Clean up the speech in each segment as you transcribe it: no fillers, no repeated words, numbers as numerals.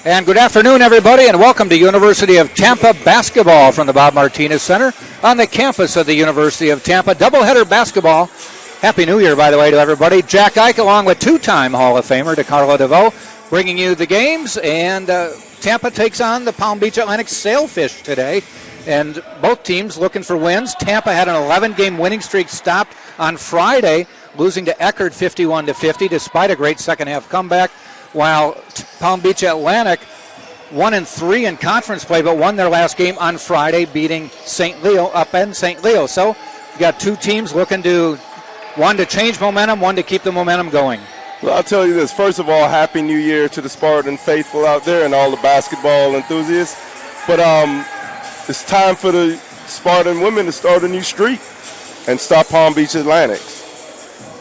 And good afternoon, everybody, and welcome to University of Tampa basketball from the Bob Martinez Center on the campus of the University of Tampa. Doubleheader basketball. Happy New Year, by the way, to everybody. Jack Ike, along with two-time Hall of Famer DeCarlo DeVoe, bringing you the games. And Tampa takes on the Palm Beach Atlantic Sailfish today. And both teams looking for wins. Tampa had an 11-game winning streak stopped on Friday, losing to Eckerd 51-50, despite a great second-half comeback. While Palm Beach Atlantic 1-3 in conference play, but won their last game on Friday, beating St. Leo up in St. Leo. So you got two teams looking to, one to change momentum, one to keep the momentum going. Well, I'll tell you this. First of all, Happy New Year to the Spartan faithful out there and all the basketball enthusiasts. But it's time for the Spartan women to start a new streak and stop Palm Beach Atlantic.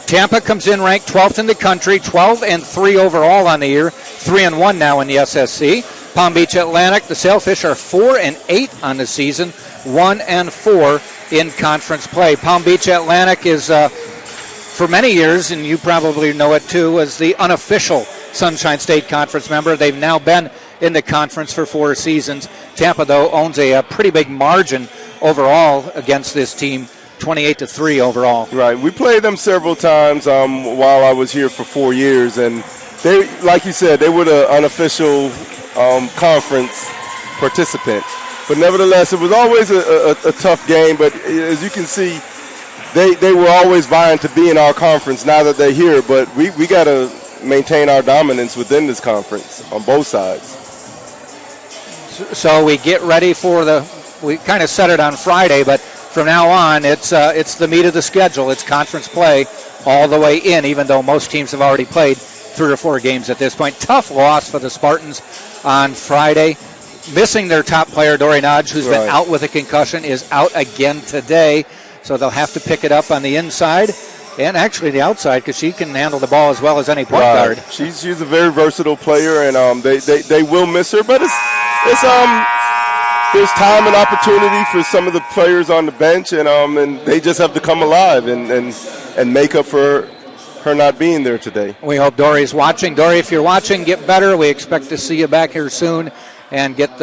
Tampa comes in ranked 12th in the country, 12-3 overall on the year, 3-1 now in the SSC. Palm Beach Atlantic, the Sailfish, are 4-8 on the season, 1-4 in conference play. Palm Beach Atlantic is, for many years, and you probably know it too, was the unofficial Sunshine State Conference member. They've now been in the conference for 4 seasons. Tampa, though, owns a pretty big margin overall against this team. 28-3 overall. Right. We played them several times while I was here for 4 years, and they, like you said, they were the unofficial conference participant. But nevertheless, it was always a tough game. But as you can see, they were always vying to be in our conference. Now that they're here, but we got to maintain our dominance within this conference on both sides. So we get ready for we kind of set it on Friday, but from now on, it's the meat of the schedule. It's conference play all the way in, even though most teams have already played 3 or 4 games at this point. Tough loss for the Spartans on Friday. Missing their top player, Dory Nodge, who's been out with a concussion, is out again today. So they'll have to pick it up on the inside and actually the outside because she can handle the ball as well as any point guard. She's a very versatile player, and they will miss her, but there's time and opportunity for some of the players on the bench, and they just have to come alive and make up for her not being there today. We hope Dory's watching. Dory, if you're watching, get better. We expect to see you back here soon and get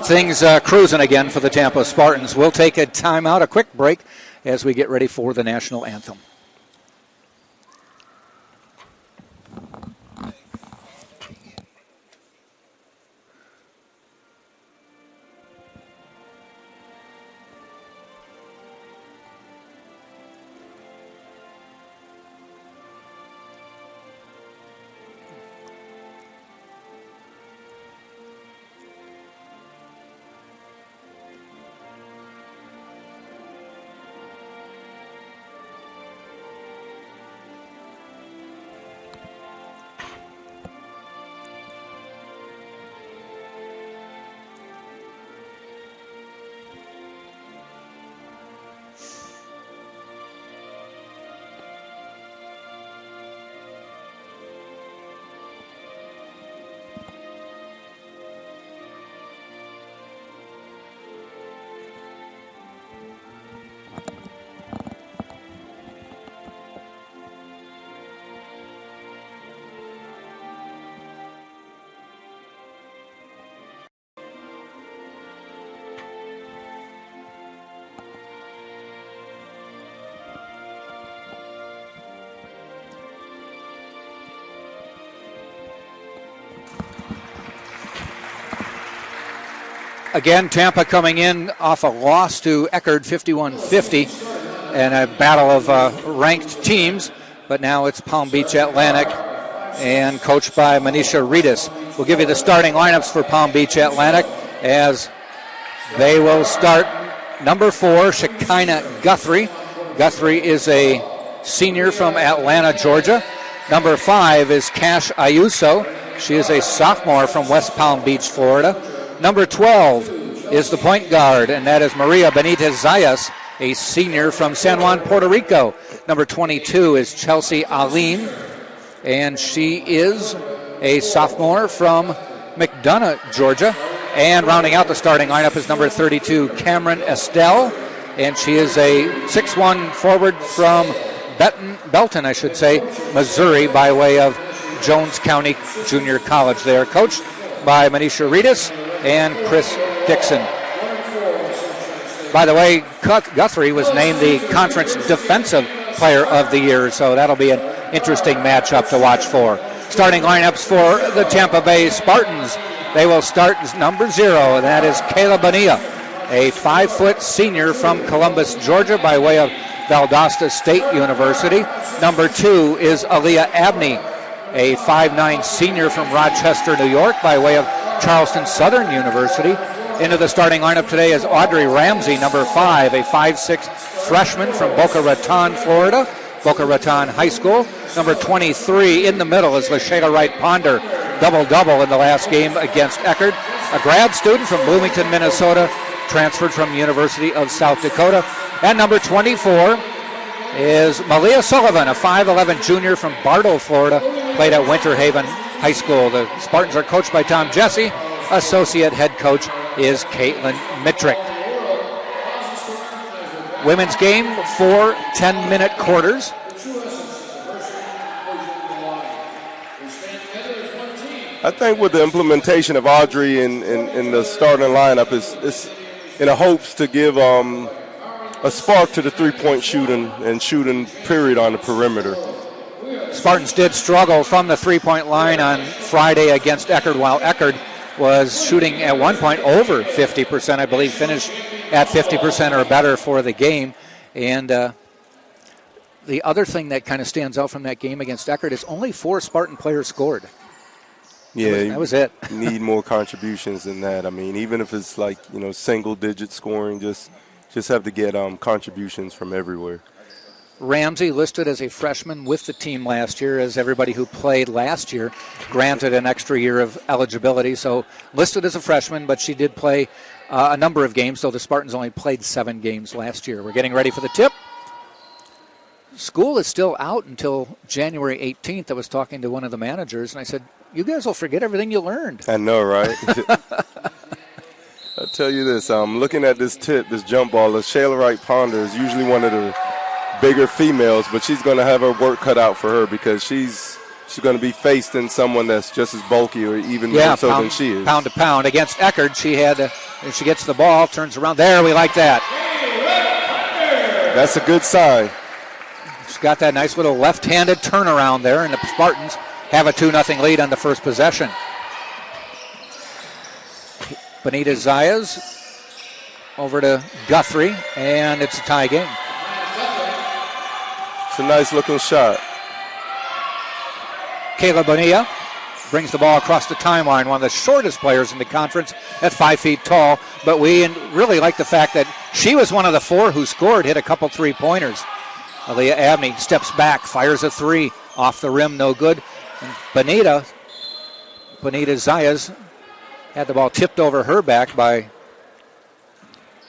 things cruising again for the Tampa Spartans. We'll take a timeout, a quick break, as we get ready for the national anthem. Again, Tampa coming in off a loss to Eckerd 51-50 and a battle of ranked teams, but now it's Palm Beach Atlantic and coached by Manisha Reedus. We'll give you the starting lineups for Palm Beach Atlantic as they will start. Number 4, Shekinah Guthrie. Guthrie is a senior from Atlanta, Georgia. Number 5 is Cash Ayuso. She is a sophomore from West Palm Beach, Florida. Number 12 is the point guard, and that is Maria Benitez Zayas, a senior from San Juan, Puerto Rico. Number 22 is Chelsea Alim, and she is a sophomore from McDonough, Georgia. And rounding out the starting lineup is number 32, Cameron Estelle, and she is a 6'1 forward from Belton, Missouri, by way of Jones County Junior College. They are coached by Manisha Reedus and Chris Dixon. By the way, Guthrie was named the Conference Defensive Player of the Year, so that'll be an interesting matchup to watch for. Starting lineups for the Tampa Bay Spartans. They will start number 0, and that is Kayla Bonilla, a 5-foot senior from Columbus, Georgia, by way of Valdosta State University. Number 2 is Aaliyah Abney, a 5'9 senior from Rochester, New York, by way of Charleston Southern University. Into the starting lineup today is Audrey Ramsey, number 5, a 5'6 freshman from Boca Raton, Florida, Boca Raton High School. Number 23 in the middle is LaShayla Wright-Ponder, double-double in the last game against Eckerd, a grad student from Bloomington, Minnesota, transferred from the University of South Dakota. And number 24 is Malia Sullivan, a 5'11 junior from Bartow, Florida, played at Winter Haven High School. The Spartans are coached by Tom Jesse. Associate head coach is Caitlin Mitrick. Women's game, 4 10-minute quarters. I think with the implementation of Audrey in the starting lineup is in the hopes to give a spark to the three-point shooting period on the perimeter. Spartans did struggle from the three-point line on Friday against Eckerd, while Eckerd was shooting at one point over 50%, I believe, finished at 50% or better for the game. And the other thing that kind of stands out from that game against Eckerd is only 4 Spartan players scored. Yeah, that was it. Need more contributions than that. I mean, even if it's like, single-digit scoring, just have to get contributions from everywhere. Ramsey listed as a freshman with the team last year, as everybody who played last year granted an extra year of eligibility. So listed as a freshman, but she did play a number of games, so the Spartans only played 7 games last year. We're getting ready for the tip. School is still out until January 18th. I was talking to one of the managers, and I said, you guys will forget everything you learned. I know, right? I'll tell you this. Looking at this tip, this jump ball, LaShayla Wright-Ponder is usually one of the bigger females, but she's going to have her work cut out for her because she's going to be faced in someone that's just as bulky or even more so than she is. Pound to pound. Against Eckerd, she gets the ball, turns around. There, we like that. That's a good sign. She's got that nice little left-handed turnaround there, and the Spartans have a 2-0 lead on the first possession. Bonita Zayas over to Guthrie, and it's a tie game. It's a nice-looking shot. Kayla Bonilla brings the ball across the timeline, one of the shortest players in the conference at 5 feet tall, but we really like the fact that she was one of the 4 who scored, hit a couple three-pointers. Aaliyah Abney steps back, fires a 3, off the rim, no good. And Bonita Zayas had the ball tipped over her back by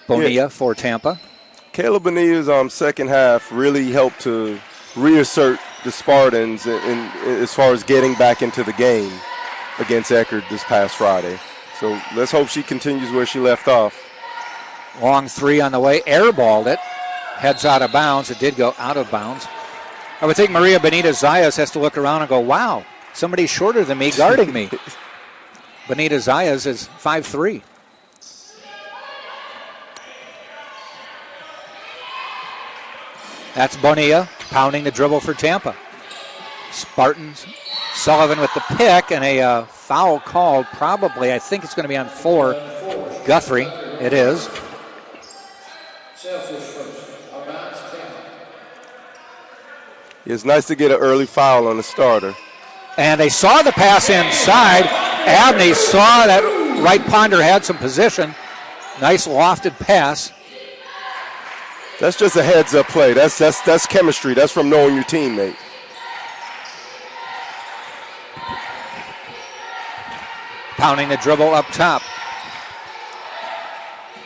Bonilla for Tampa. Kayla Bonilla's second half really helped to reassert the Spartans in as far as getting back into the game against Eckerd this past Friday. So let's hope she continues where she left off. Long 3 on the way, airballed it, heads out of bounds. It did go out of bounds. I would think Maria Bonita Zayas has to look around and go, wow, somebody shorter than me guarding me. Bonita Zayas is 5'3". That's Bonilla pounding the dribble for Tampa. Spartans, Sullivan with the pick, and a foul called probably, I think it's going to be on 4. Guthrie, it is. It's nice to get an early foul on the starter. And they saw the pass inside. Abney saw that Wright-Ponder had some position. Nice lofted pass. That's just a heads-up play. That's chemistry. That's from knowing your teammate. Pounding the dribble up top.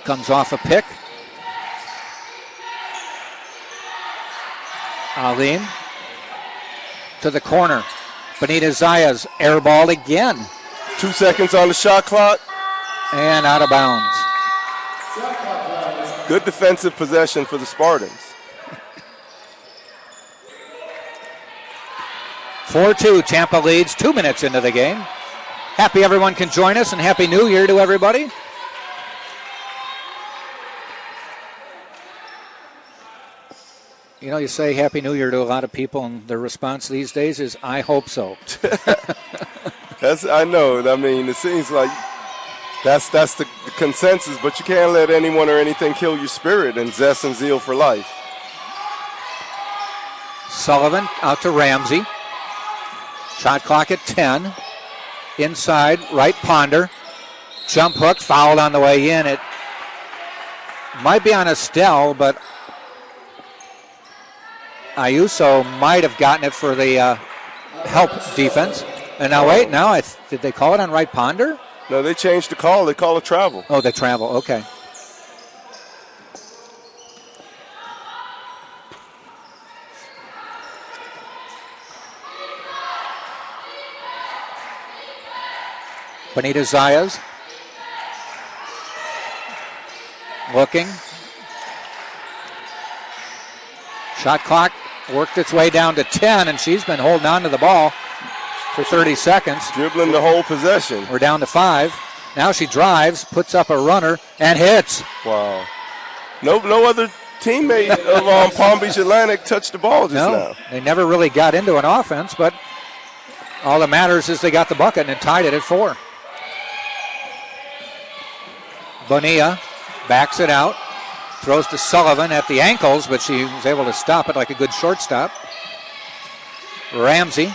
Comes off a pick. Alim to the corner. Bonita Zayas airballed again. 2 seconds on the shot clock. And out of bounds. Good defensive possession for the Spartans. 4-2, Tampa leads 2 minutes into the game. Happy everyone can join us, and Happy New Year to everybody. You know, you say Happy New Year to a lot of people, and their response these days is, I hope so. I know. I mean, it seems like that's the consensus, but you can't let anyone or anything kill your spirit and zest and zeal for life. Sullivan out to Ramsey. Shot clock at 10. Inside, right Ponder. Jump hook, fouled on the way in. It might be on Estelle, but Ayuso might have gotten it for the help defense. And now wait, did they call it on right Ponder? No, they changed the call. They call it travel. Oh, they travel, okay. Bonita Zayas looking. Shot clock worked its way down to 10, and she's been holding on to the ball for 30 seconds. Dribbling the whole possession. We're down to 5. Now she drives, puts up a runner, and hits. Wow. No other teammate of Palm Beach Atlantic touched the ball just now. They never really got into an offense, but all that matters is they got the bucket and tied it at 4. Bonilla backs it out, throws to Sullivan at the ankles, but she was able to stop it like a good shortstop. Ramsey,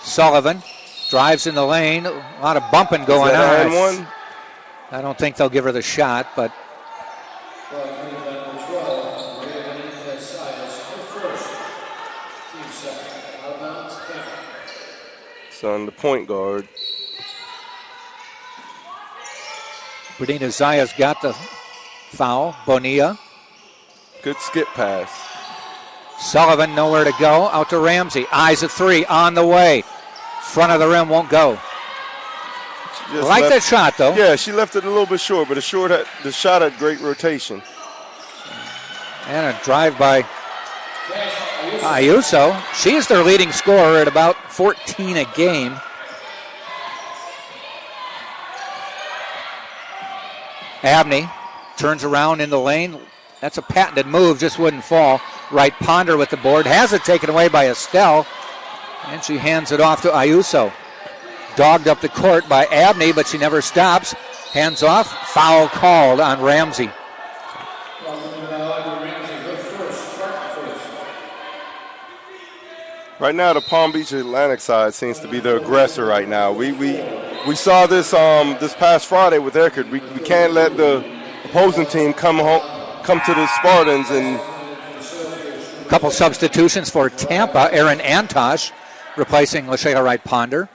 Sullivan drives in the lane. A lot of bumping going on. One? I don't think they'll give her the shot, but so on the point guard. Bonita Zayas got the foul. Bonilla. Good skip pass. Sullivan nowhere to go. Out to Ramsey. Eyes a 3 on the way. Front of the rim won't go. Like that shot, though. Yeah, she left it a little bit short, but the shot had great rotation. And a drive by Ayuso. She is their leading scorer at about 14 a game. Abney turns around in the lane. That's a patented move, just wouldn't fall. Right Ponder with the board. Has it taken away by Estelle. And she hands it off to Ayuso. Dogged up the court by Abney, but she never stops. Hands off. Foul called on Ramsey. Right now, the Palm Beach Atlantic side seems to be the aggressor right now. We saw this this past Friday with Eckerd. We can't let the opposing team come to the Spartans. And a couple substitutions for Tampa. Aaron Antosh replacing LaShayla Wright Ponder.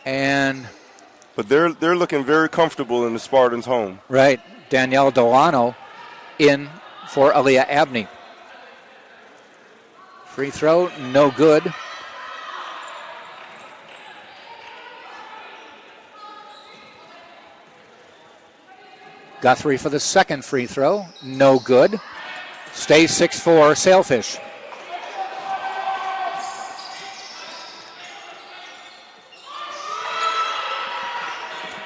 But they're looking very comfortable in the Spartans' home. Right. Danielle Delano in for Aaliyah Abney. Free throw, no good. Guthrie for the second free throw, no good. Stays 6-4 Sailfish.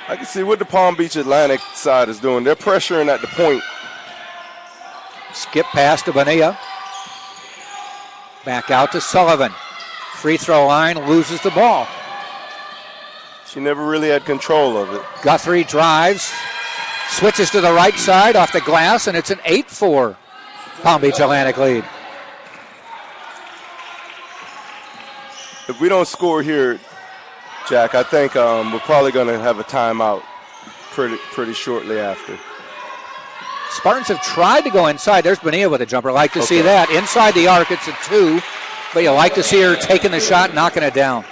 I can see what the Palm Beach Atlantic side is doing. They're pressuring at the point. Skip pass to Bonilla. Back out to Sullivan. Free throw line, loses the ball. She never really had control of it. Guthrie drives, switches to the right side off the glass, and it's an 8-4 Palm Beach Atlantic lead. If we don't score here, Jack, I think we're probably going to have a timeout pretty shortly after. Spartans have tried to go inside. There's Bonilla with a jumper. Like to see that. Inside the arc, it's a 2, but you like to see her taking the shot, knocking it down.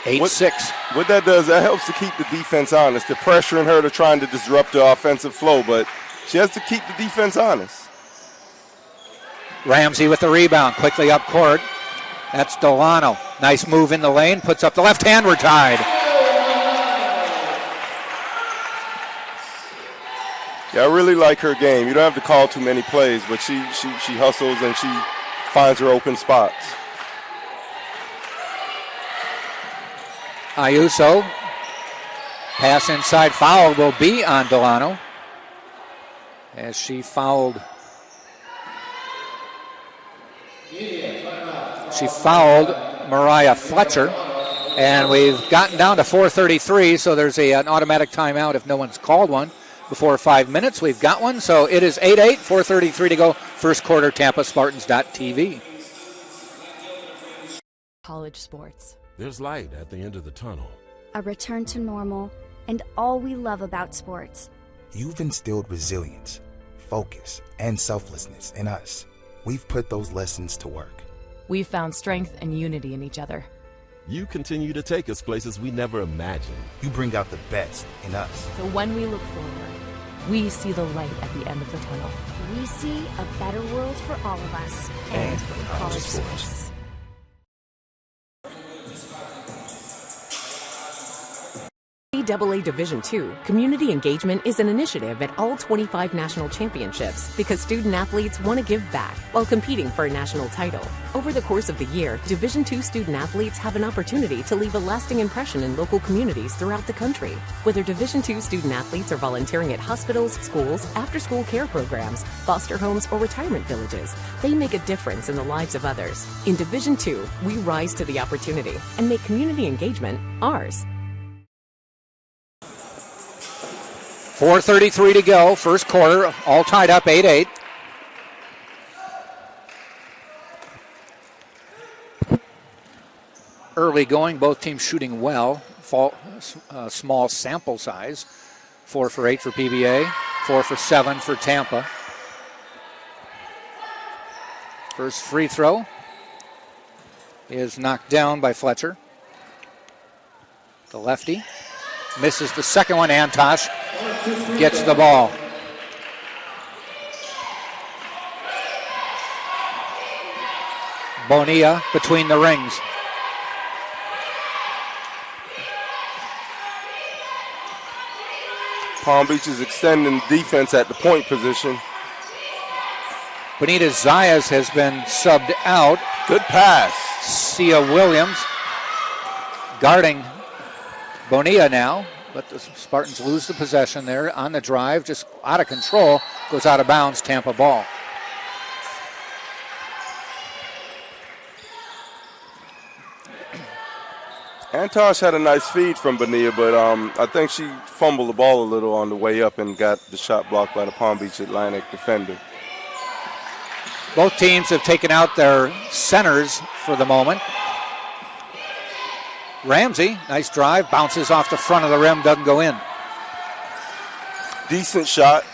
8-6. What that does, that helps to keep the defense honest. They're pressuring her to trying to disrupt the offensive flow, but she has to keep the defense honest. Ramsey with the rebound, quickly up court. That's Delano. Nice move in the lane, puts up the left hand, we're tied. Yeah, I really like her game. You don't have to call too many plays, but she hustles and she finds her open spots. Ayuso. Pass inside, foul will be on Delano, as she fouled. She fouled Mariah Fletcher, and we've gotten down to 4:33, so there's an automatic timeout if no one's called one before 5 minutes. We've got one, so it is 8-8, 4:33 to go. First quarter, TampaSpartans.tv. College sports. There's light at the end of the tunnel. A return to normal, and all we love about sports. You've instilled resilience, focus, and selflessness in us. We've put those lessons to work. We've found strength and unity in each other. You continue to take us places we never imagined. You bring out the best in us. So when we look forward, we see the light at the end of the tunnel. We see a better world for all of us And for college sports. NCAA Division II, community engagement is an initiative at all 25 national championships because student-athletes want to give back while competing for a national title. Over the course of the year, Division II student-athletes have an opportunity to leave a lasting impression in local communities throughout the country. Whether Division II student-athletes are volunteering at hospitals, schools, after-school care programs, foster homes, or retirement villages, they make a difference in the lives of others. In Division II, we rise to the opportunity and make community engagement ours. 4:33 to go, first quarter, all tied up 8-8. Early going, both teams shooting well. Small sample size. 4 for 8 for PBA, 4 for 7 for Tampa. First free throw is knocked down by Fletcher. The lefty misses the second one. Antosh gets the ball. Bonilla between the rings. Palm Beach is extending defense at the point position. Bonita Zayas has been subbed out. Good pass. Sia Williams guarding Bonilla now, but the Spartans lose the possession there on the drive, just out of control, goes out of bounds, Tampa ball. Antosh had a nice feed from Bonilla, but I think she fumbled the ball a little on the way up and got the shot blocked by the Palm Beach Atlantic defender. Both teams have taken out their centers for the moment. Ramsey, nice drive, bounces off the front of the rim, doesn't go in. Decent shot.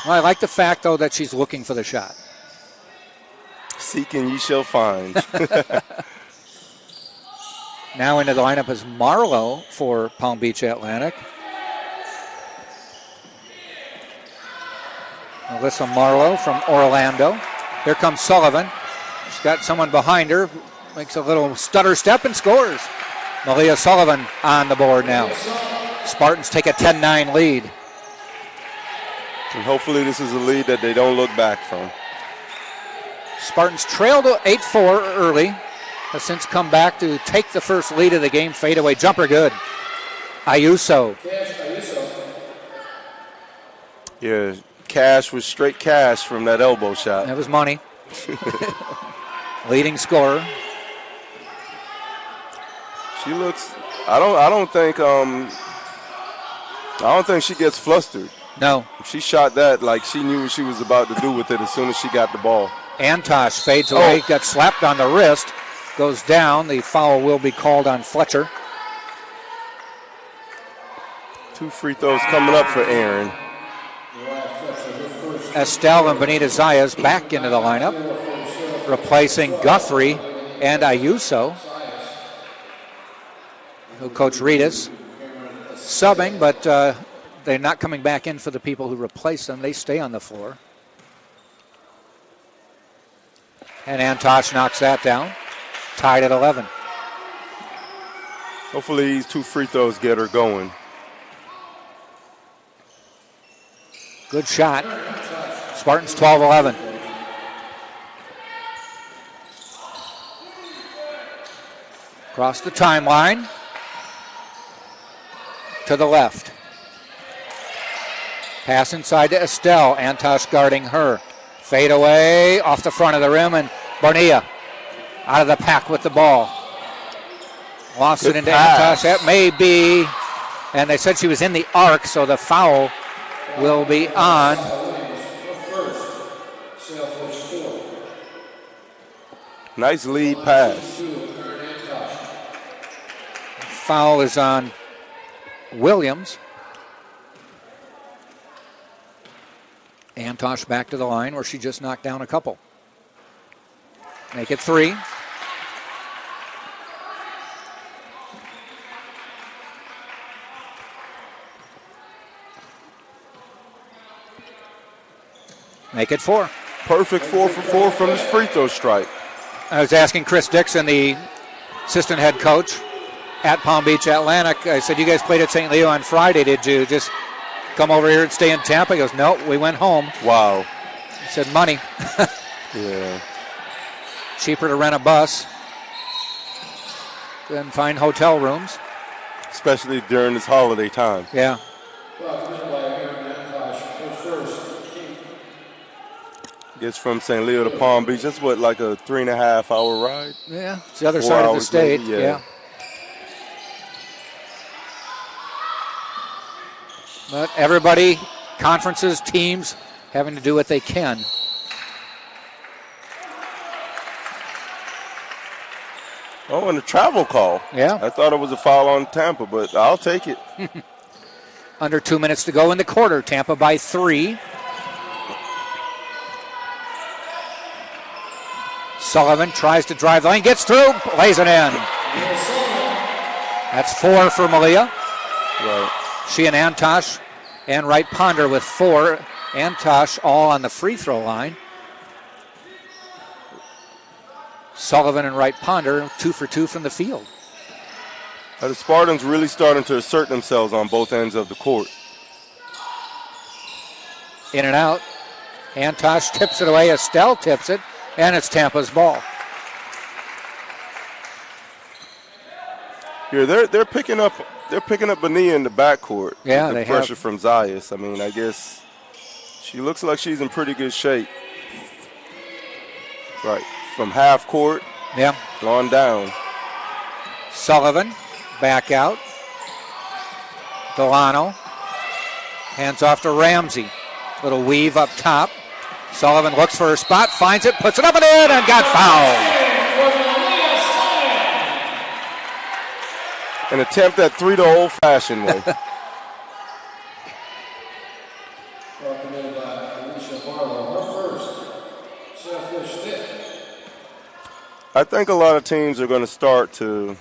Well, I like the fact, though, that she's looking for the shot. Seek and ye shall find. Now into the lineup is Marlowe for Palm Beach Atlantic. Alyssa Marlowe from Orlando. Here comes Sullivan. She's got someone behind her. Makes a little stutter step and scores. Malia Sullivan on the board now. Spartans take a 10-9 lead. And hopefully this is a lead that they don't look back from. Spartans trailed 8-4 early. Have since come back to take the first lead of the game. Fadeaway jumper good. Ayuso. Yeah, cash was straight cash from that elbow shot. That was money. Leading scorer. She looks. I don't think she gets flustered. No. She shot that like she knew what she was about to do with it as soon as she got the ball. Antosh fades away, got slapped on the wrist, goes down. The foul will be called on Fletcher. 2 free throws coming up for Aaron. Estelle and Bonita Zayas back into the lineup, replacing Guthrie and Ayuso, who Coach Reedus subbing, but they're not coming back in for the people who replace them. They stay on the floor. And Antosh knocks that down, tied at 11. Hopefully these 2 free throws get her going. Good shot. Spartans 12-11. Across the timeline. To the left. Pass inside to Estelle. Antosh guarding her. Fade away off the front of the rim, and Bonilla out of the pack with the ball. Lost it into Antosh. That may be, and they said she was in the arc, so the foul will be on. Nice lead pass. Foul is on Williams. Antosh back to the line where she just knocked down a couple. Make it 3. Make it 4. Perfect 4 for 4 from his free throw strike. I was asking Chris Dixon, the assistant head coach at Palm Beach Atlantic. I said, you guys played at St. Leo on Friday. Did you just come over here and stay in Tampa? He goes, no, we went home. Wow. He said, money. Yeah. Cheaper to rent a bus than find hotel rooms. Especially during this holiday time. Yeah. Gets from St. Leo to Palm Beach. That's what, like a 3.5 hour ride? Yeah, it's the other 4 side of the hours state. maybe, Yeah. But everybody, conferences, teams, having to do what they can. Oh, and a travel call. Yeah. I thought it was a foul on Tampa, but I'll take it. Under 2 minutes to go in the quarter. Tampa by 3. Sullivan tries to drive the lane, gets through, lays it in. That's 4 for Malia. Right. She and Antosh and Wright Ponder with 4. Antosh all on the free throw line. Sullivan and Wright Ponder 2 for 2 from the field. The Spartans really starting to assert themselves on both ends of the court. In and out. Antosh tips it away. Estelle tips it, and it's Tampa's ball. Here, they're picking up Bonilla in the backcourt. Yeah, the they pressure have. from Zayas. I mean, I guess she looks like she's in pretty good shape. Right, from half court, Yeah. on down. Sullivan back out. Delano hands off to Ramsey. Little weave up top. Sullivan looks for her spot, finds it, puts it up and in, and got fouled. An attempt at 3 the old-fashioned way. I think a lot of teams are going to start to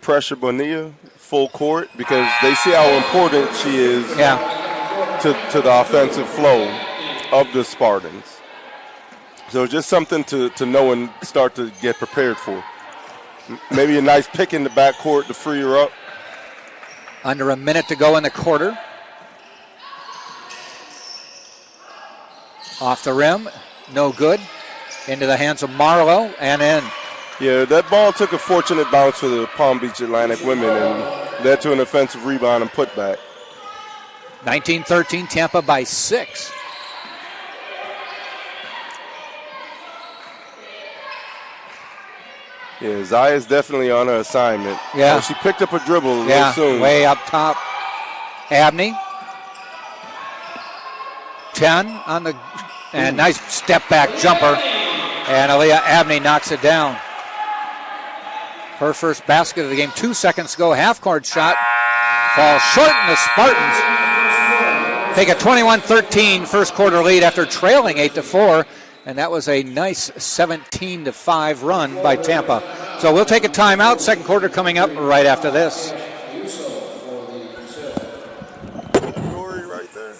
pressure Bonilla full court because they see how important she is to the offensive flow of the Spartans. So just something to know and start to get prepared for. Maybe a nice pick in the backcourt to free her up. Under a minute to go in the quarter. Off the rim, no good. Into the hands of Marlowe and in. Yeah, that ball took a fortunate bounce for the Palm Beach Atlantic women and led to an offensive rebound and putback. 19-13, Tampa by 6. Yeah, Zaya's definitely on her assignment. Yeah. Oh, she picked up a dribble a little soon. Way up top. Abney. 10 on the, and nice step back jumper. And Aaliyah Abney knocks it down. Her first basket of the game. 2 seconds to go. Half-court shot. Falls short, and the Spartans take a 21-13 first quarter lead after trailing 8-4. And that was a nice 17-5 run by Tampa. So we'll take a timeout. Second quarter coming up right after this. Story right there.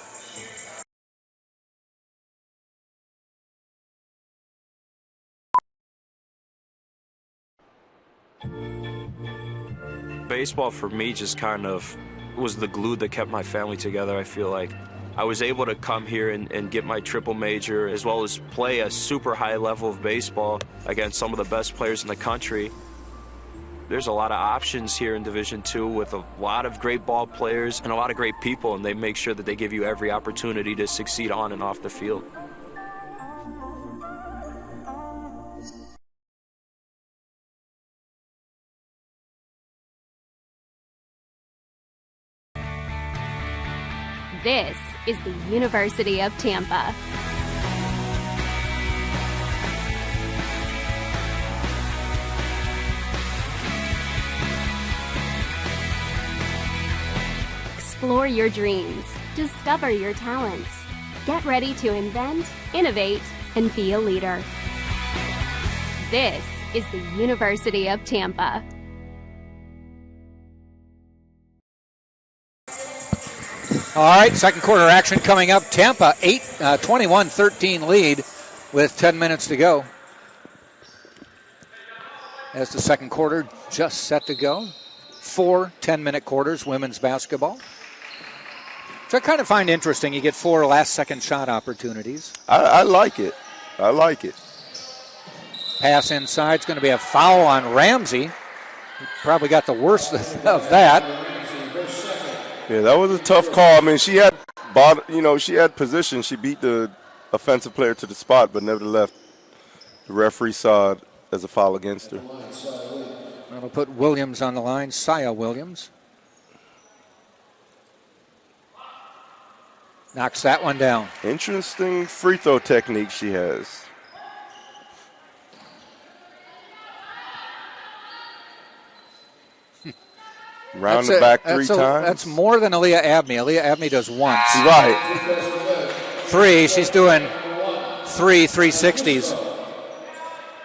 Baseball for me just kind of was the glue that kept my family together, I feel like. I was able to come here and get my triple major as well as play a super high level of baseball against some of the best players in the country. There's a lot of options here in Division II with a lot of great ball players and a lot of great people, and they make sure that they give you every opportunity to succeed on and off the field. This is the University of Tampa. Explore your dreams. Discover your talents. Get ready to invent, innovate, and be a leader. This is the University of Tampa. All right, second quarter action coming up. Tampa 21-13 lead with 10 minutes to go. As the second quarter just set to go. 4 10-minute quarters, women's basketball. Which I kind of find interesting. You get 4 last-second shot opportunities. I like it. I like it. Pass inside. It's going to be a foul on Ramsey. He probably got the worst of that. Yeah, that was a tough call. I mean, she had position. She beat the offensive player to the spot, but nevertheless, the referee saw it as a foul against her. That'll put Williams on the line, Saya Williams. Knocks that one down. Interesting free throw technique she has. Round the back 3 times. That's more than Aaliyah Abney. Aaliyah Abney does once. Right. 3. She's doing 3 360s.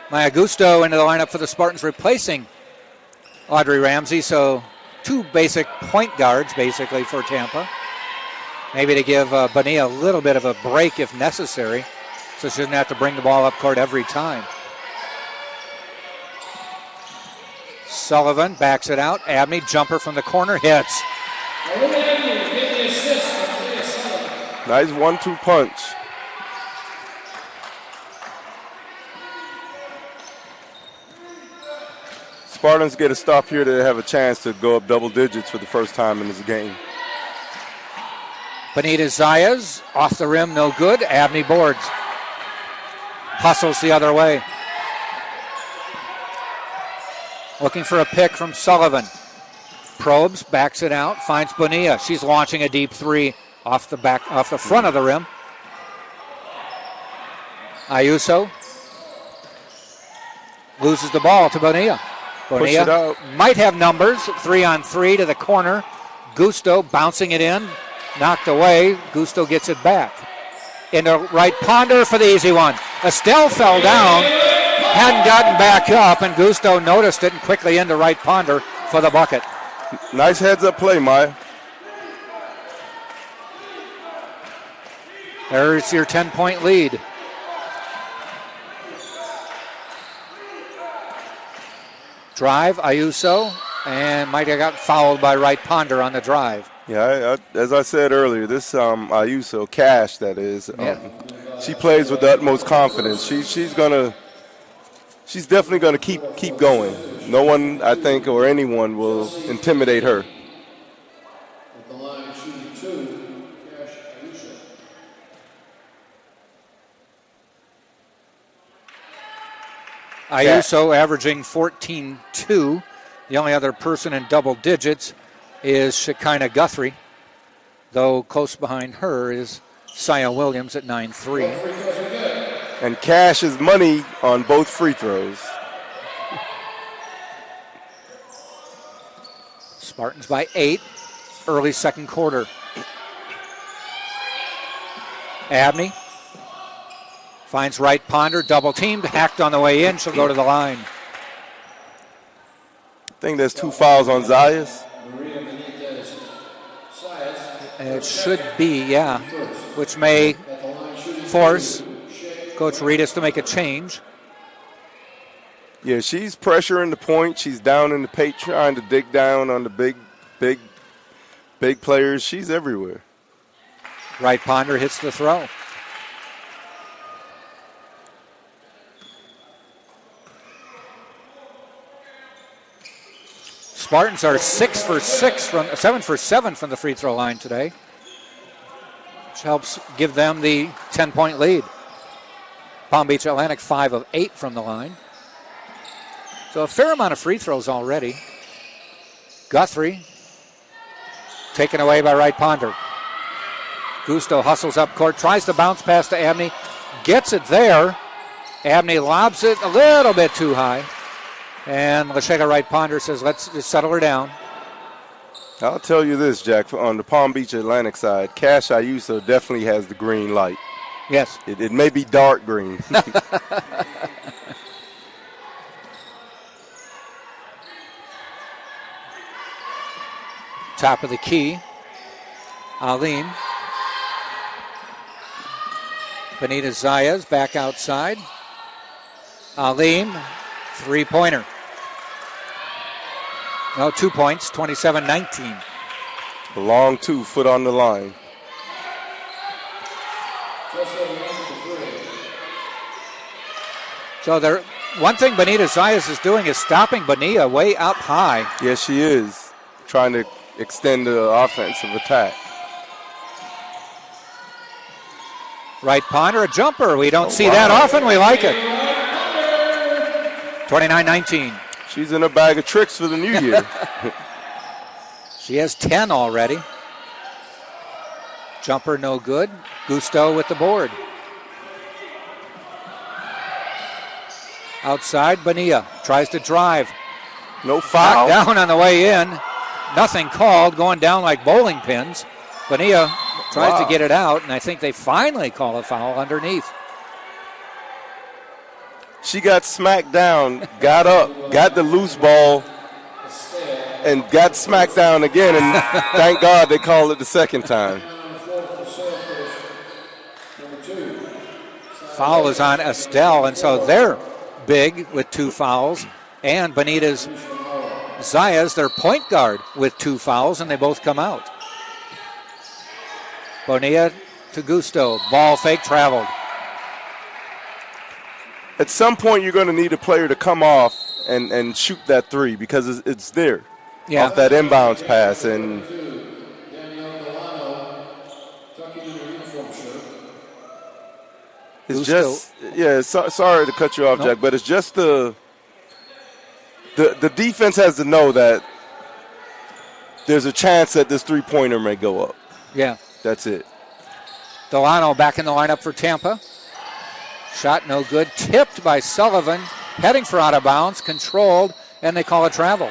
Maya Gusto into the lineup for the Spartans, replacing Audrey Ramsey. So 2 basic point guards, basically, for Tampa. Maybe to give Bonilla a little bit of a break if necessary, so she doesn't have to bring the ball up court every time. Sullivan backs it out. Abney, jumper from the corner, hits. Nice 1-2 punch. Spartans get a stop here to have a chance to go up double digits for the first time in this game. Benita Zayas, off the rim, no good. Abney boards. Hustles the other way. Looking for a pick from Sullivan. Probes, backs it out, finds Bonilla. She's launching a deep 3 off the front of the rim. Ayuso loses the ball to Bonilla. Bonilla might have numbers. 3-on-3 to the corner. Gusto bouncing it in. Knocked away. Gusto gets it back. Into right Ponder for the easy one. Estelle fell down. Hadn't gotten back up, and Gusto noticed it and quickly into right Ponder for the bucket. Nice heads-up play, Maya. There's your 10-point lead. Drive, Ayuso, and might have got fouled by right Ponder on the drive. Yeah, as I said earlier, this Ayuso, Cash that is, she plays with the utmost confidence. She's definitely going to keep going. No one, I think, or anyone will intimidate her. At the line, shooting 2, Cash Ayuso. Ayuso averaging 14-2. The only other person in double digits is Shekinah Guthrie, though close behind her is Saya Williams at 9-3. And Cash is money on both free throws. Spartans by 8, early second quarter. Abney finds right Ponder, double teamed, hacked on the way in. She'll go to the line. I think there's 2 fouls on Zayas. It should be, yeah, which may force Coach Reedus to make a change. Yeah, she's pressuring the point. She's down in the paint trying to dig down on the big players. She's everywhere. Right Ponder hits the throw. Spartans are 7 for 7 from the free throw line today, which helps give them the 10-point lead. Palm Beach Atlantic 5 of 8 from the line. So a fair amount of free throws already. Guthrie taken away by Wright Ponder. Gusto hustles up court, tries to bounce pass to Abney, gets it there. Abney lobs it a little bit too high. And Lashega Wright Ponder says, let's just settle her down. I'll tell you this, Jack, on the Palm Beach Atlantic side, Cash Ayuso definitely has the green light. Yes. It may be dark green. Top of the key. Aline. Benita Zayas back outside. Aline, three-pointer. No, 2 points, 27-19. A long 2 foot on the line. So there, one thing Benita Zayas is doing is stopping Bonilla way up high. Yes, she is. Trying to extend the offensive attack. Right Ponder, a jumper. We don't see that often. We like it. 29-19. She's in a bag of tricks for the new year. She has 10 already. Jumper no good. Gusto with the board. Outside, Bonilla tries to drive. No foul. Knocked down on the way in. Nothing called, going down like bowling pins. Bonilla tries to get it out, and I think they finally call a foul underneath. She got smacked down, got up, got the loose ball, and got smacked down again, and thank God they called it the second time. Foul is on Estelle, and so they're big with 2 fouls. And Benita's Zayas, their point guard, with 2 fouls, and they both come out. Bonilla to Gusto. Ball fake traveled. At some point, you're going to need a player to come off and shoot that 3 because it's there. Yeah. Off that inbounds pass. And it's just, sorry to cut you off, Jack, but it's just the defense has to know that there's a chance that this 3-pointer may go up. Yeah. That's it. Delano back in the lineup for Tampa. Shot no good. Tipped by Sullivan. Heading for out of bounds. Controlled. And they call a travel.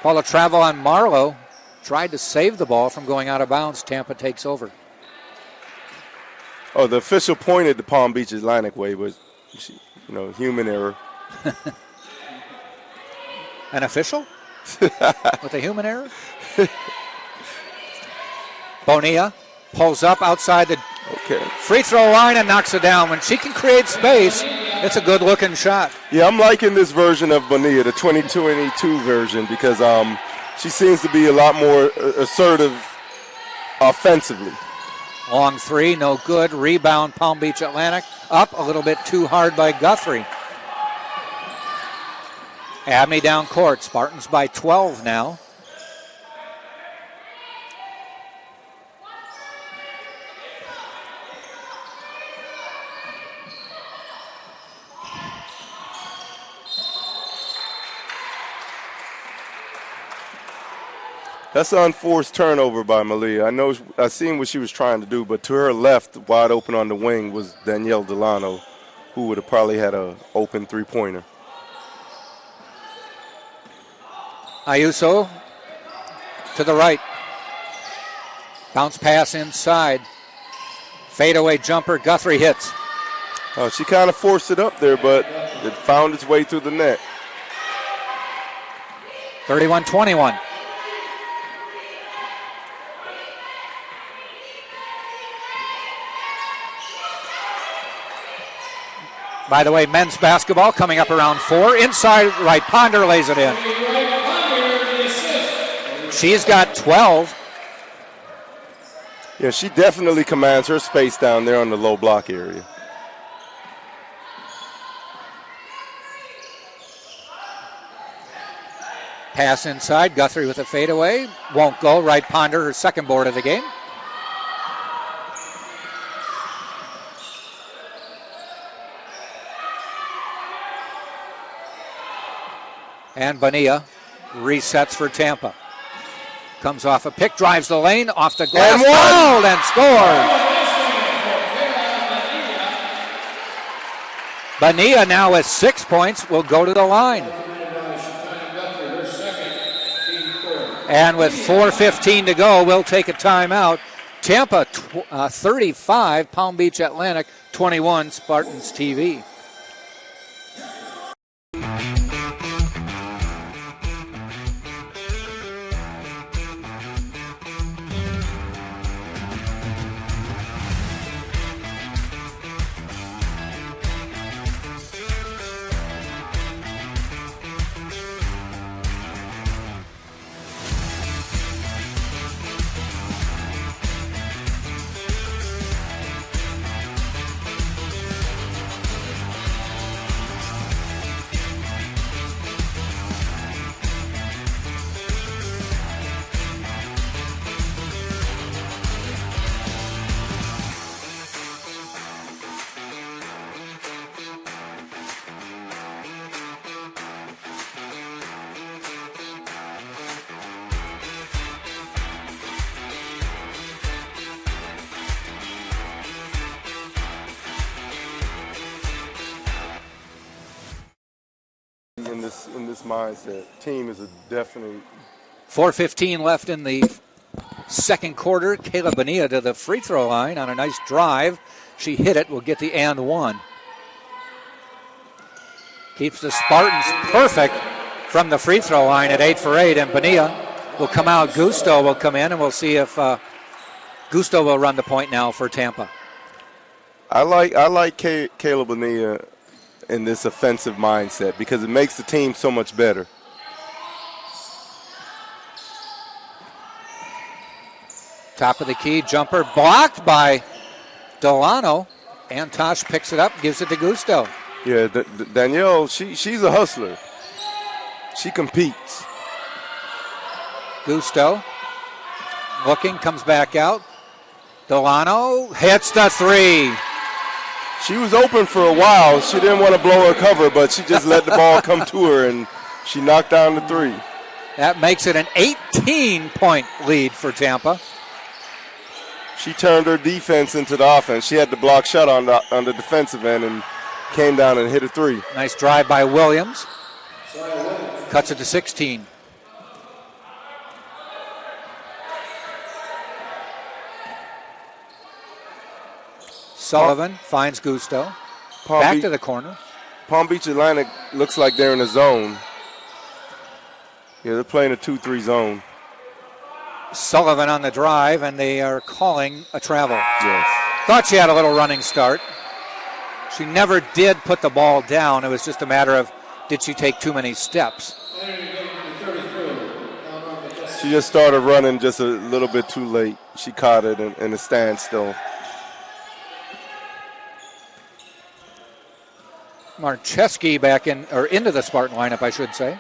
Call a travel on Marlowe. Tried to save the ball from going out of bounds. Tampa takes over. Oh, the official pointed the Palm Beach Atlantic way was, human error. An official? With a human error? Bonilla pulls up outside the free throw line and knocks it down. When she can create space, it's a good-looking shot. Yeah, I'm liking this version of Bonilla, the 2022 version, because she seems to be a lot more assertive offensively. Long 3, no good. Rebound, Palm Beach Atlantic. Up a little bit too hard by Guthrie. Abney down court. Spartans by 12 now. That's an unforced turnover by Malia. I seen what she was trying to do, but to her left, wide open on the wing, was Danielle Delano, who would have probably had an open 3-pointer. Ayuso to the right. Bounce pass inside. Fadeaway jumper. Guthrie hits. Oh, she kind of forced it up there, but it found its way through the net. 31-21. By the way, men's basketball coming up around 4. Inside right, Ponder lays it in. She's got 12. Yeah, she definitely commands her space down there on the low block area. Pass inside. Guthrie with a fadeaway. Won't go. Right Ponder, her second board of the game. And Bonilla resets for Tampa. Comes off a pick, drives the lane, off the glass, fouled and scores. Bonilla now with 6 points will go to the line. And with 4:15 to go, we'll take a timeout. Tampa 35, Palm Beach Atlantic 21, Spartans TV. In this mindset, team is a definite. 4:15 left in the second quarter. Kayla Bonilla to the free throw line on a nice drive. She hit it, will get the and one. Keeps the Spartans perfect from the free throw line at 8 for 8, and Bonilla will come out. Gusto will come in, and we'll see if Gusto will run the point now for Tampa. I like Kayla Bonilla in this offensive mindset because it makes the team so much better. Top of the key, jumper blocked by Delano. Antosh picks it up, gives it to Gusto. Yeah, Danielle, she's a hustler. She competes. Gusto looking, comes back out. Delano hits the three. She was open for a while. She didn't want to blow her cover, but she just let the ball come to her, and she knocked down the three. That makes it an 18-point lead for Tampa. She turned her defense into the offense. She had the block shot on the defensive end and came down and hit a three. Nice drive by Williams. Cuts it to 16. Sullivan finds Gusto. Back to the corner. Palm Beach Atlantic looks like they're in a zone. Yeah, they're playing a 2-3 zone. Sullivan on the drive, and they are calling a travel. Yes. Thought she had a little running start. She never did put the ball down. It was just a matter of, did she take too many steps? She just started running just a little bit too late. She caught it in a standstill. Marcheski back in, or into the Spartan lineup, I should say,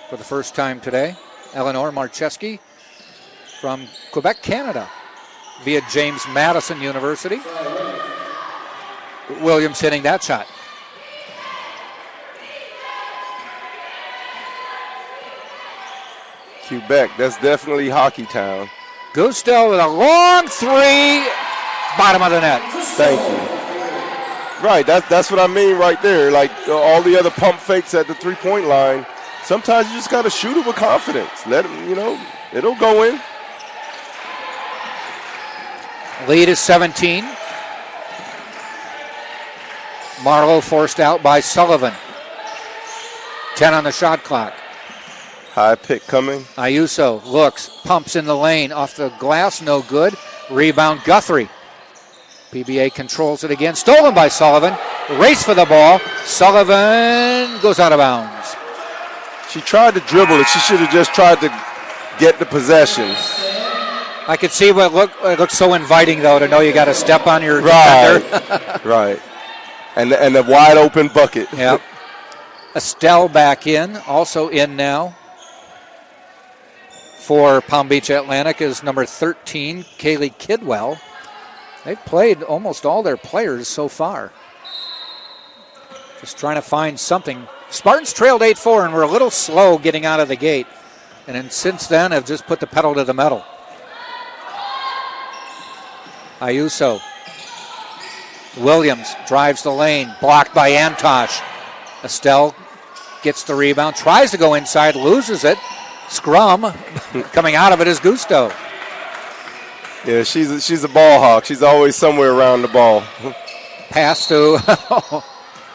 for the first time today. Eleanor Marcheski from Quebec, Canada, via James Madison University. Williams hitting that shot. Quebec, that's definitely hockey town. Gusto with a long three, bottom of the net. Thank you. Right, that's what I mean right there. Like all the other pump fakes at the three-point line, sometimes you just got to shoot it with confidence. Let them, it'll go in. Lead is 17. Marlowe forced out by Sullivan. 10 on the shot clock. High pick coming. Ayuso looks, pumps in the lane, off the glass, no good. Rebound Guthrie. PBA controls it again, stolen by Sullivan. Race for the ball. Sullivan goes out of bounds. She tried to dribble it. She should have just tried to get the possession. I could see it looked so inviting, though, to know you got to step on your defender. Right. And the wide open bucket. Yep. Estelle back in, also in now. for Palm Beach Atlantic is number 13, Kaylee Kidwell. They've played almost all their players so far. Just trying to find something. Spartans trailed 8-4 and were a little slow getting out of the gate. And then since then have just put the pedal to the metal. Ayuso. Williams drives the lane, blocked by Antosh. Estelle gets the rebound, tries to go inside, loses it. Scrum. Coming out of it is Gusto. Yeah, she's a ball hawk. She's always somewhere around the ball. Pass to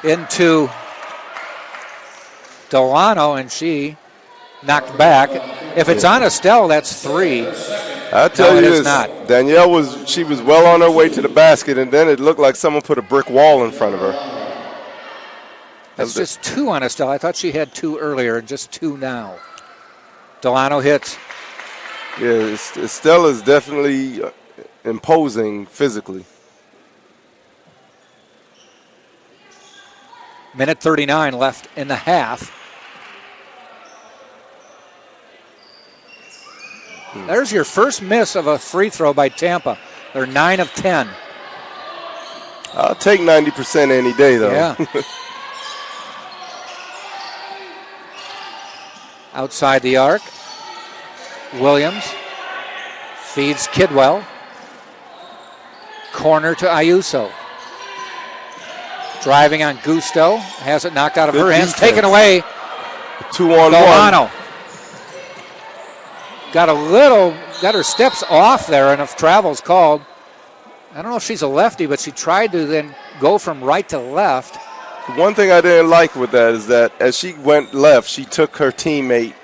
into Delano, and she knocked back. If it's on Estelle, that's 3. I'll tell you this, not. Danielle was well on her way to the basket, and then it looked like someone put a brick wall in front of her. That's just 2 on Estelle. I thought she had 2 earlier, and just 2 now. Delano hits. Yeah, Estelle is definitely imposing physically. Minute 39 left in the half. There's your first miss of a free throw by Tampa. They're 9 of 10. I'll take 90% any day, though. Yeah. Outside the arc. Williams feeds Kidwell. Corner to Ayuso. Driving on Gusto. Has it knocked out of her hands. Taken away. 2-on-1. Delano. Got her steps off there, and if travel's called. I don't know if she's a lefty, but she tried to then go from right to left. One thing I didn't like with that is that as she went left, she took her teammate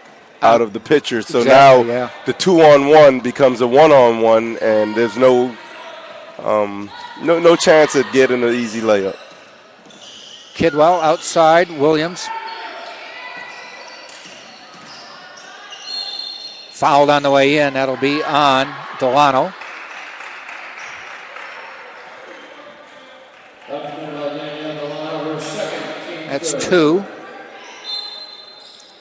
out of the picture. So now the 2-on-1 becomes a 1-on-1, and there's no chance at getting an easy layup. Kidwell outside, Williams. Fouled on the way in. That'll be on Delano. That's 2.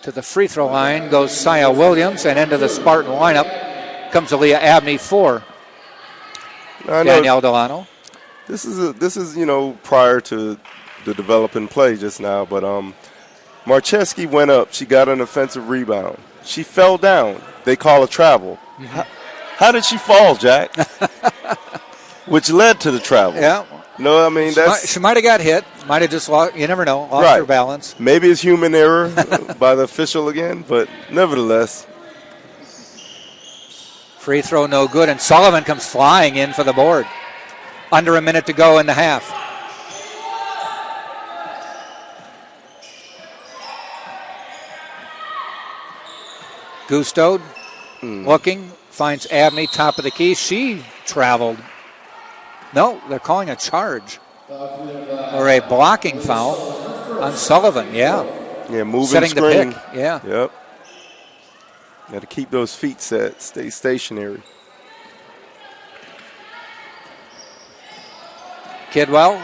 To the free throw line goes Saya Williams, and into the Spartan lineup comes Aaliyah Abney 4. Danielle Delano. This is prior to the developing play just now, but Marcheski went up. She got an offensive rebound. She fell down. They call a travel. Mm-hmm. How did she fall, Jack? Which led to the travel. Yeah. No, I mean, she might have got hit. Might have just lost. You never know. Lost her balance. Maybe it's human error by the official again, but nevertheless. Free throw no good, and Sullivan comes flying in for the board. Under a minute to go in the half. Gusto looking, finds Abney top of the key. She traveled. No, they're calling a charge. Or a blocking foul on Sullivan, Yeah, moving setting screen. The pick, yeah. Yep. Got to keep those feet set, stay stationary. Kidwell,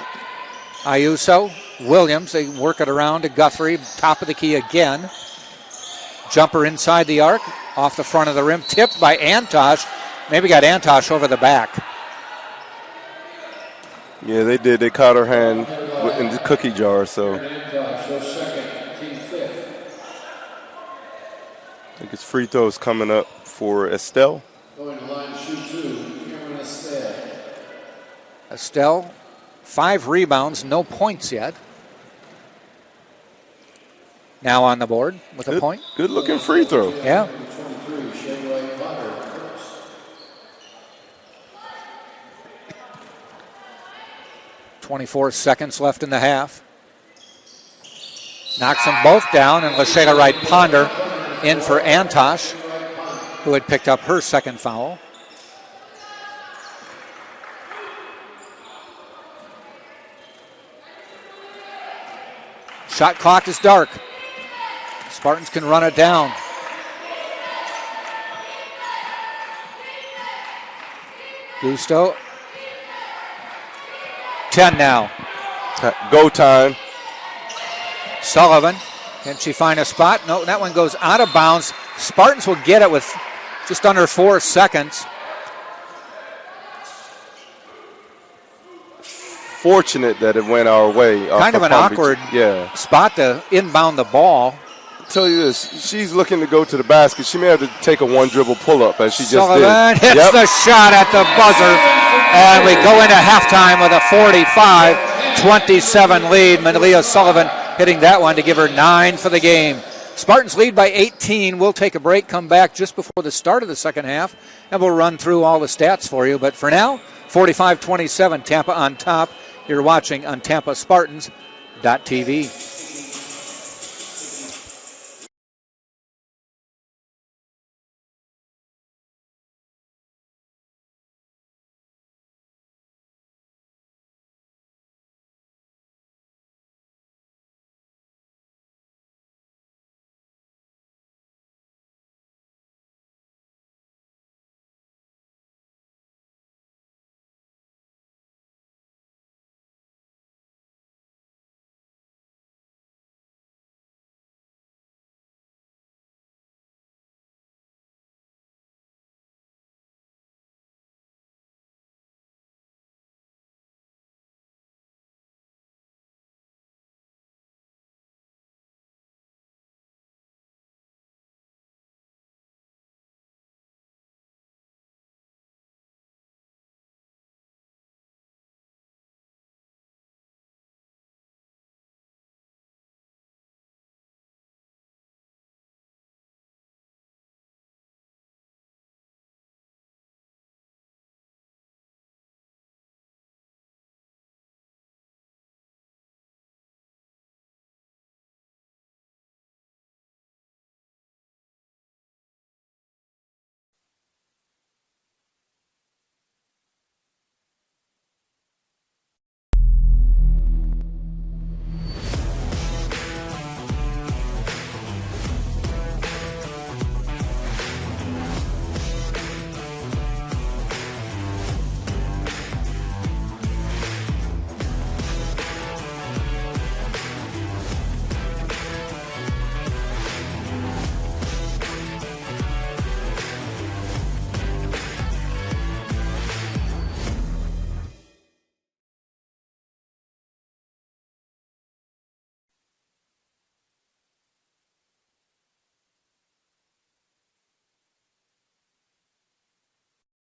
Ayuso, Williams, they work it around to Guthrie, top of the key again. Jumper inside the arc, off the front of the rim, tipped by Antosh. Maybe got Antosh over the back. Yeah, they did. They caught her hand in the cookie jar, so. I think it's free throws coming up for Estelle. Going to line shoot 2, Cameron Estelle. Estelle, 5 rebounds, no points yet. Now on the board with a point. Good looking free throw. Yeah. 24 seconds left in the half. Knocks them both down, and Lashayla Wright Ponder in for Antosh, who had picked up her second foul. Shot clock is dark. Spartans can run it down. Gusto. 10 now. Go time. Sullivan. Can she find a spot? No, that one goes out of bounds. Spartans will get it with just under 4 seconds. Fortunate that it went our way. Kind of an awkward spot to inbound the ball. I'll tell you this, she's looking to go to the basket. She may have to take a one dribble pull up as she Sullivan just did. hits the shot at the buzzer, and we go into halftime with a 45-27 lead. Malia Sullivan hitting that one to give her 9 for the game. Spartans lead by 18. We'll take a break, come back just before the start of the second half, and we'll run through all the stats for you. But for now, 45-27, Tampa on top. You're watching on TampaSpartans.tv.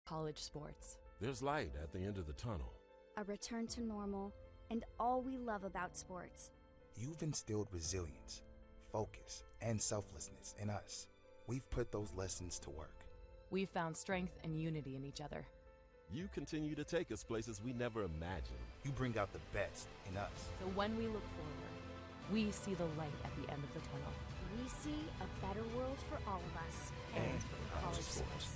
College sports. There's light at the end of the tunnel. A return to normal, and all we love about sports. You've instilled resilience, focus, and selflessness in us. We've put those lessons to work. We've found strength and unity in each other. You continue to take us places we never imagined. You bring out the best in us. So when we look forward, we see the light at the end of the tunnel. We see a better world for all of us. And for college sports.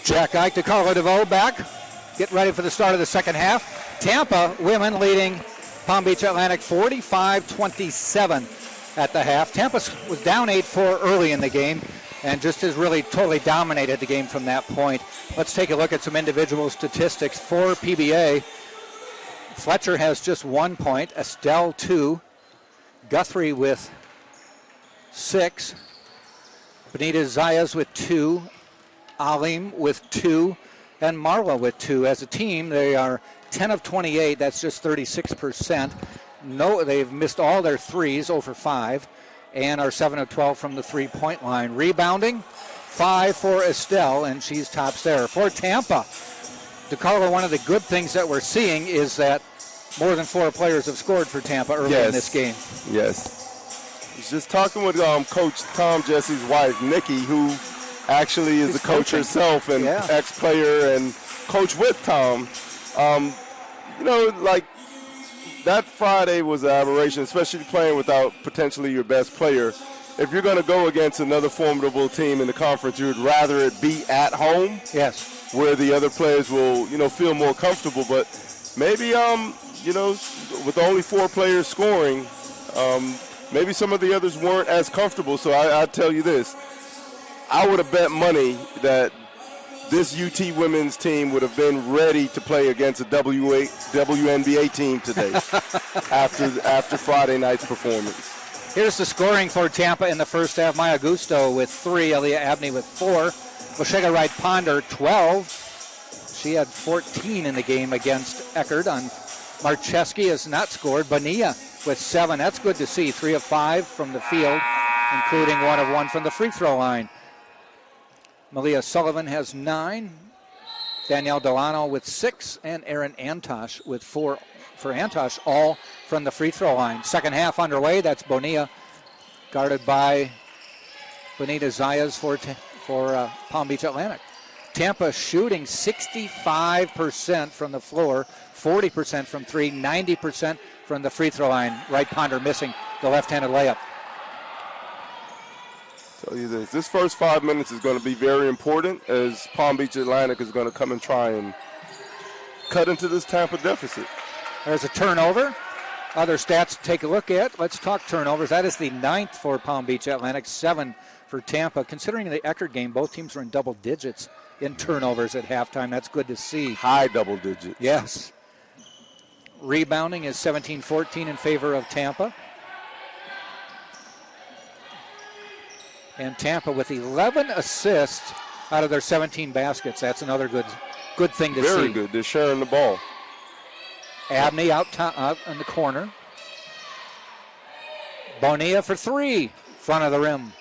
Jack Ike to Carla DeVoe back. Get ready for the start of the second half. Tampa women leading Palm Beach Atlantic 45-27 at the half. Tampa was down 8-4 early in the game and just has really totally dominated the game from that point. Let's take a look at some individual statistics for PBA. Fletcher has just 1 point, Estelle 2, Guthrie with 6, Benita Zayas with 2, Alim with 2, and Marla with 2. As a team, they are 10 of 28. That's just 36%. No, they've missed all their threes, over 5, and are 7 of 12 from the three-point line. Rebounding, 5 for Estelle, and she's tops there. For Tampa, DeCarlo, one of the good things that we're seeing is that more than 4 players have scored for Tampa early in this game. Yes. I was just talking with Coach Tom Jesse's wife, Nikki, who actually is a coach herself and ex-player and coach with Tom. Like that Friday was an aberration, especially playing without potentially your best player. If you're going to go against another formidable team in the conference, you would rather it be at home. Yes. Where the other players will, feel more comfortable. But maybe, with only 4 players scoring, maybe some of the others weren't as comfortable. So I tell you this. I would have bet money that this UT women's team would have been ready to play against a WNBA team today after Friday night's performance. Here's the scoring for Tampa in the first half. Maya Gusto with 3, Elia Abney with 4, Moshega Wright Ponder 12. She had 14 in the game against Eckerd. Marcheski has not scored. Bonilla with 7. That's good to see. 3 of 5 from the field, including 1 of 1 from the free throw line. Malia Sullivan has 9, Danielle Delano with 6, and Erin Antosh with 4 for Antosh, all from the free throw line. Second half underway. That's Bonilla, guarded by Bonita Zayas for Palm Beach Atlantic. Tampa shooting 65% from the floor, 40% from 3, 90% from the free throw line. Wright Ponder missing the left-handed layup. Tell you this first 5 minutes is going to be very important, as Palm Beach Atlantic is going to come and try and cut into this Tampa deficit. There's a turnover. Other stats to take a look at. Let's talk turnovers. That is the 9th for Palm Beach Atlantic, 7 for Tampa. Considering the Eckerd game, both teams were in double digits in turnovers at halftime. That's good to see. High double digits. Yes. Rebounding is 17-14 in favor of Tampa. And Tampa with 11 assists out of their 17 baskets. That's another good thing to see. Very good. They're sharing the ball. Abney out in the corner. Bonilla for 3, front of the rim.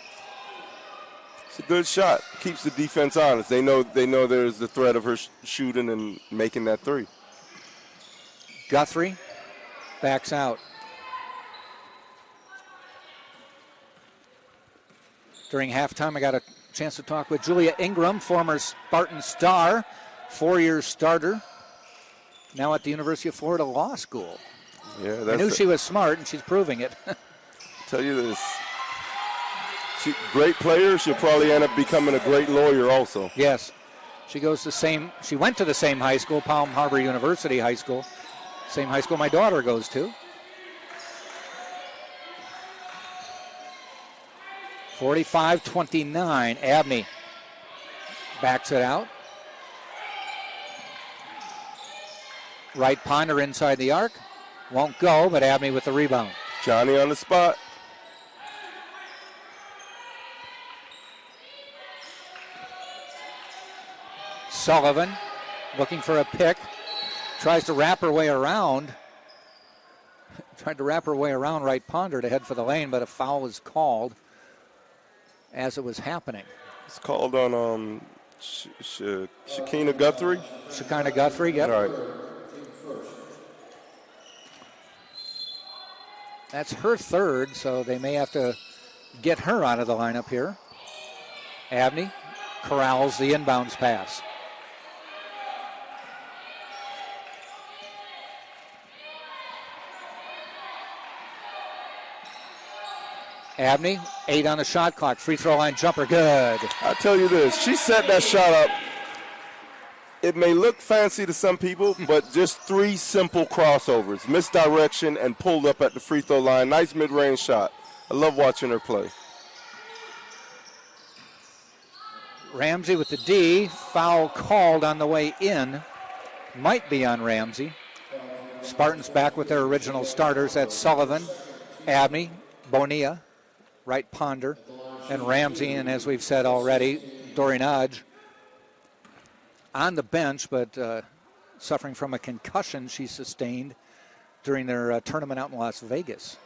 It's a good shot. Keeps the defense honest. They know there's the threat of her shooting and making that 3. Guthrie backs out. During halftime, I got a chance to talk with Julia Ingram, former Spartan star, 4-year starter, now at the University of Florida Law School. Yeah, I knew she was smart, and she's proving it. Tell you this, great player. She'll probably end up becoming a great lawyer also. Yes. She went to the same high school, Palm Harbor University High School, same high school my daughter goes to. 45-29, Abney backs it out. Wright Ponder inside the arc. Won't go, but Abney with the rebound. Johnny on the spot. Sullivan looking for a pick. Tries to wrap her way around. Tried to wrap her way around right ponder to head for the lane, but a foul was called as it was happening. It's called on Shekinah Guthrie. Shekinah Guthrie, yep. All right. That's her third, so they may have to get her out of the lineup here. Abney corrals the inbounds pass. Abney, 8 on the shot clock. Free throw line jumper, good. I tell you this, she set that shot up. It may look fancy to some people, but just 3 simple crossovers, misdirection, and pulled up at the free throw line. Nice mid-range shot. I love watching her play. Ramsey with the D. Foul called on the way in. Might be on Ramsey. Spartans back with their original starters. That's Sullivan, Abney, Bonilla, Wright Ponder, and Ramsey. And as we've said already, Dorian Odge on the bench, but suffering from a concussion she sustained during their tournament out in Las Vegas.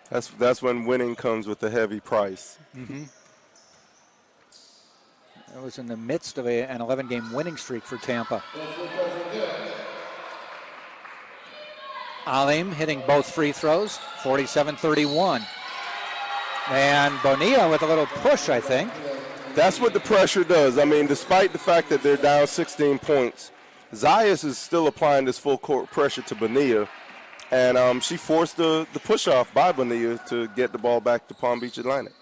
That's when winning comes with a heavy price. Mm-hmm. It was in the midst of an 11-game winning streak for Tampa. Alim hitting both free throws, 47-31. And Bonilla with a little push, I think. That's what the pressure does. I mean, despite the fact that they're down 16 points, Zayas is still applying this full court pressure to Bonilla. And she forced the push-off by Bonilla to get the ball back to Palm Beach Atlantic.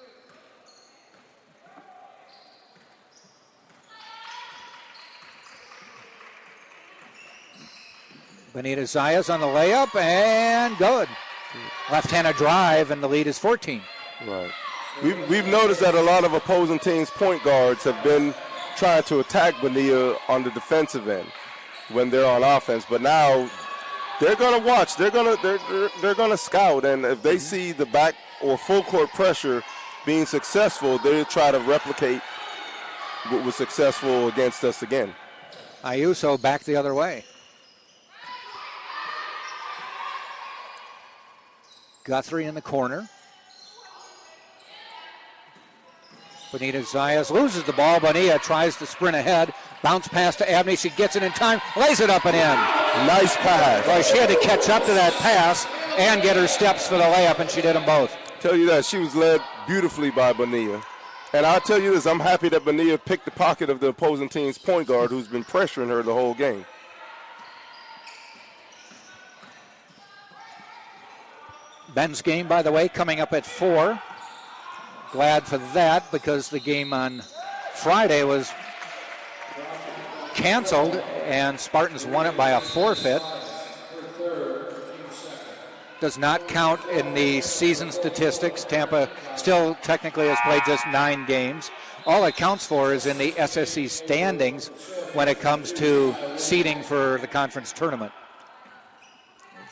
Benita Zayas on the layup, and good. Left-handed drive, and the lead is 14. Right. We've noticed that a lot of opposing teams' point guards have been trying to attack Bonilla on the defensive end when they're on offense, but now they're going to watch. They're going to scout, and if they see the back or full court pressure being successful, they try to replicate what was successful against us again. Ayuso back the other way. Guthrie in the corner. Bonita Zayas loses the ball. Bonilla tries to sprint ahead. Bounce pass to Abney. She gets it in time. Lays it up and in. Nice pass. Well, she had to catch up to that pass and get her steps for the layup, and she did them both. Tell you that, she was led beautifully by Bonilla. And I'll tell you this, I'm happy that Bonilla picked the pocket of the opposing team's point guard who's been pressuring her the whole game. Ben's game, by the way, coming up at 4. Glad for that because the game on Friday was canceled and Spartans won it by a forfeit. Does not count in the season statistics. Tampa still technically has played just 9 games. All it counts for is in the SSC standings when it comes to seeding for the conference tournament.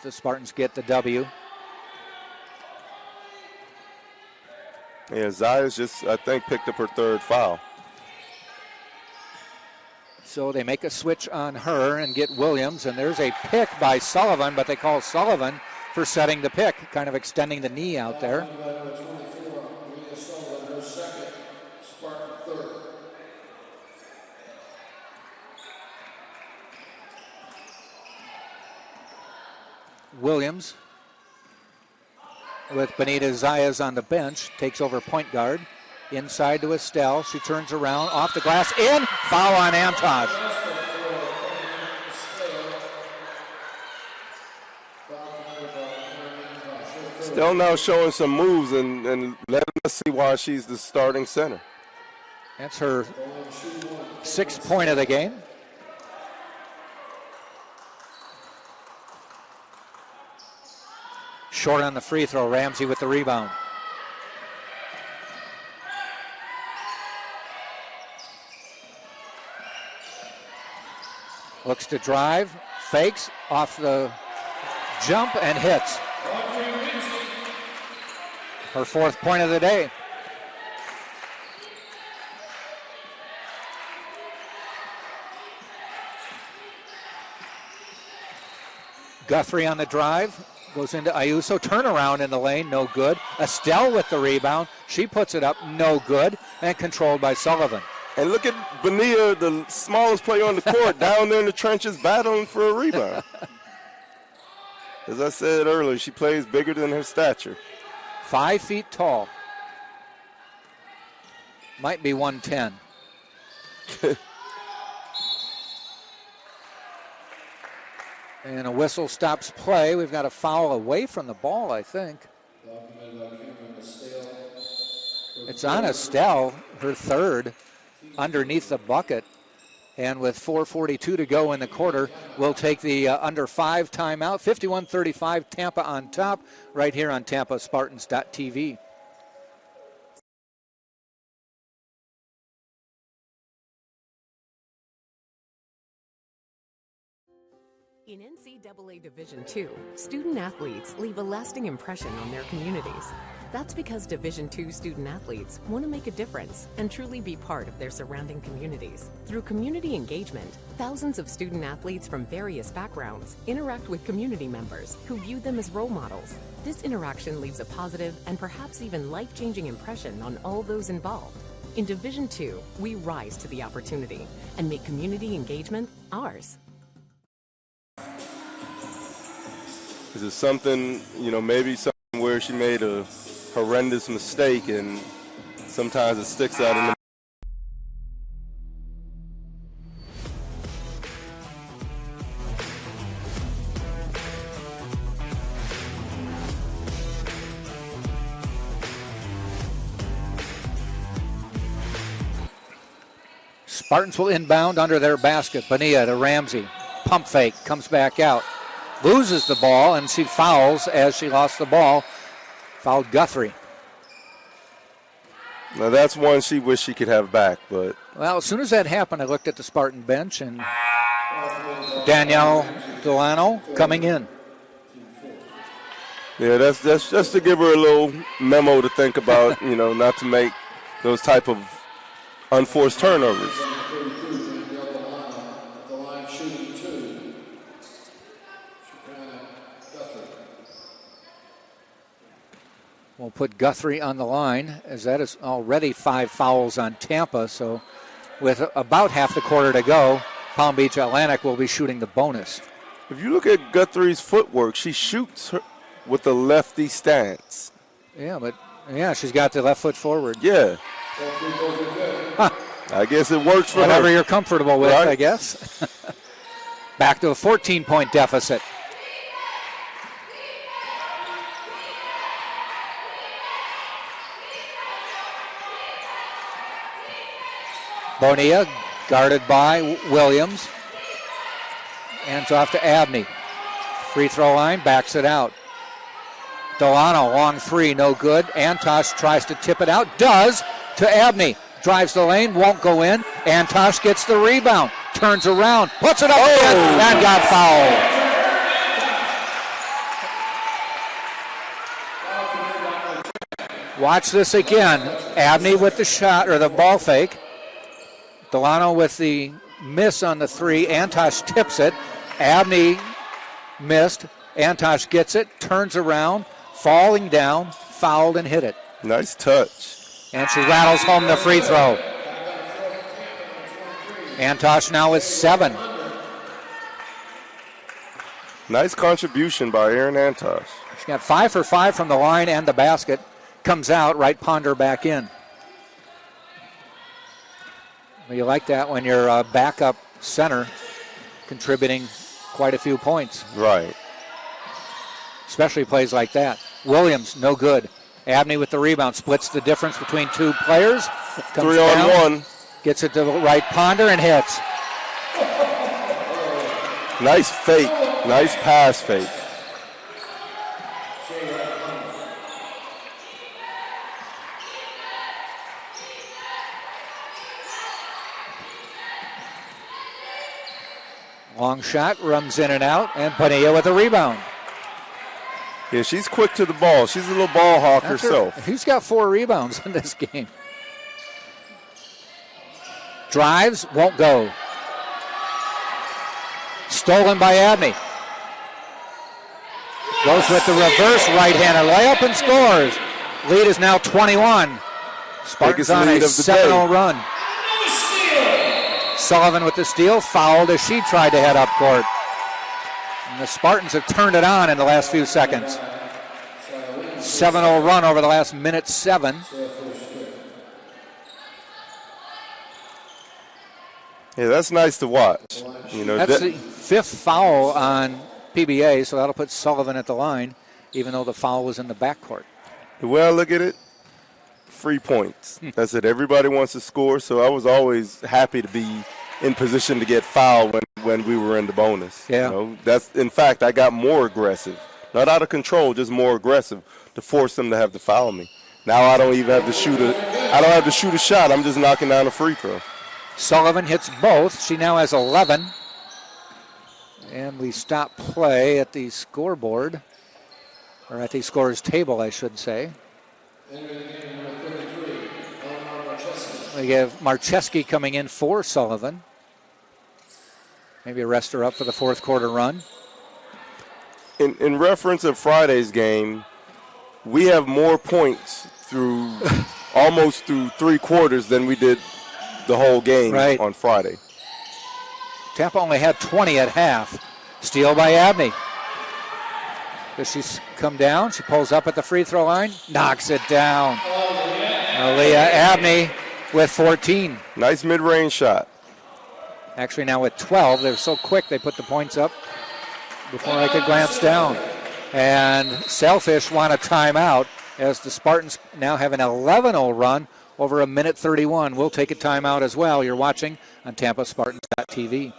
The Spartans get the W. Yeah, Zayas just, I think, picked up her 3rd foul. So they make a switch on her and get Williams, and there's a pick by Sullivan, but they call Sullivan for setting the pick, kind of extending the knee out there. Williams with Bonita Zayas on the bench, takes over point guard. Inside to Estelle. She turns around, off the glass, in. Foul on Amtosh. Still now showing some moves and letting us see why she's the starting center. That's her 6th point of the game. Short on the free throw. Ramsey with the rebound. Looks to drive, fakes, off the jump, and hits. Her 4th point of the day. Guthrie on the drive. Goes into Ayuso. Turnaround in the lane. No good. Estelle with the rebound. She puts it up. No good. And controlled by Sullivan. And look at Bonilla, the smallest player on the court, down there in the trenches battling for a rebound. As I said earlier, she plays bigger than her stature. 5 feet tall. Might be 110. And a whistle stops play. We've got a foul away from the ball, I think. It's on Estelle, her third, underneath the bucket. And with 4:42 to go in the quarter, we'll take the under 5 timeout. 51-35, Tampa on top, right here on TampaSpartans.tv. In NCAA Division II, student athletes leave a lasting impression on their communities. That's because Division II student athletes want to make a difference and truly be part of their surrounding communities. Through community engagement, thousands of student athletes from various backgrounds interact with community members who view them as role models. This interaction leaves a positive and perhaps even life-changing impression on all those involved. In Division II, we rise to the opportunity and make community engagement ours. Is it something, maybe something where she made a horrendous mistake and sometimes it sticks out in the Spartans will inbound under their basket. Bonilla to Ramsey. Pump fake, comes back out. Loses the ball, and she fouls as she lost the ball. Fouled Guthrie. Now that's one she wished she could have back, but... Well, as soon as that happened, I looked at the Spartan bench, and Danielle Delano coming in. Yeah, that's just to give her a little memo to think about, not to make those type of unforced turnovers. We'll put Guthrie on the line, as that is already 5 fouls on Tampa. So with about half the quarter to go, Palm Beach Atlantic will be shooting the bonus. If you look at Guthrie's footwork, she shoots with the lefty stance. Yeah, she's got the left foot forward. Yeah. Huh. I guess it works for whatever her. You're comfortable with, right? I guess. Back to a 14-point deficit. Bonilla guarded by Williams. Hands off to Abney. Free throw line, backs it out. Delano, long three, no good. Antosh tries to tip it out, does, to Abney. Drives the lane, won't go in. Antosh gets the rebound, turns around, puts it up again, and got fouled. Watch this again. Abney with the shot, or the ball fake. Delano with the miss on the three. Antosh tips it. Abney missed. Antosh gets it, turns around, falling down, fouled and hit it. Nice touch. And she rattles home the free throw. Antosh now with 7. Nice contribution by Aaron Antosh. She got 5 for 5 from the line and the basket. Comes out, right Ponder back in. Well, you like that when you're a backup center contributing quite a few points. Right. Especially plays like that. Williams, no good. Abney with the rebound, splits the difference between 2 players. Comes 3 on down, 1. Gets it to the right Ponder and hits. Nice fake. Nice pass fake. Long shot, runs in and out, and Bonilla with a rebound. Yeah, she's quick to the ball. She's a little ball hawk herself. He's got 4 rebounds in this game. Drives, won't go. Stolen by Abney. Goes with the reverse right-hander layup and scores. Lead is now 21. Spartans on a 7-0 run. Sullivan with the steal, fouled as she tried to head up court. And the Spartans have turned it on in the last few seconds. 7-0 run over the last minute 7. Yeah, that's nice to watch. That's the 5th foul on PBA, so that'll put Sullivan at the line, even though the foul was in the backcourt. The way I look at it, free points. That's it. Everybody wants to score, so I was always happy to be in position to get fouled when we were in the bonus. Yeah. In fact, I got more aggressive. Not out of control, just more aggressive to force them to have to foul me. Now I don't even have to shoot a shot. I'm just knocking down a free throw. Sullivan hits both. She now has 11. And we stop play at the scoreboard, or at the scorer's table, I should say. We have Marcheski coming in for Sullivan. Maybe rest her up for the fourth quarter run. In reference of Friday's game, we have more points through almost through 3 quarters than we did the whole game on Friday. Tampa only had 20 at half. Steal by Abney. Does she come down? She pulls up at the free throw line, knocks it down. Aaliyah Abney with 14. Nice mid-range shot. Actually now with 12. They were so quick they put the points up before I could glance down. And Sailfish want a timeout as the Spartans now have an 11-0 run over a minute 31. We'll take a timeout as well. You're watching on TampaSpartans.tv.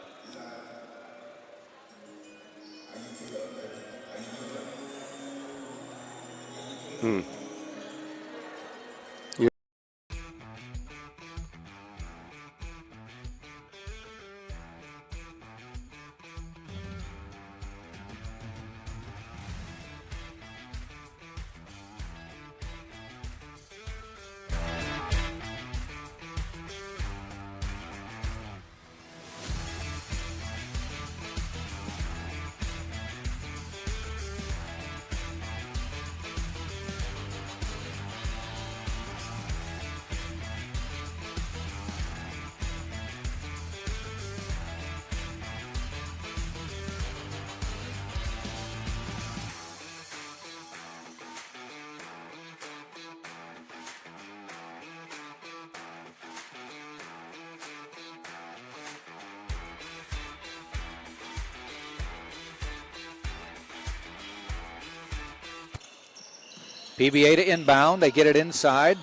PBA to inbound. They get it inside.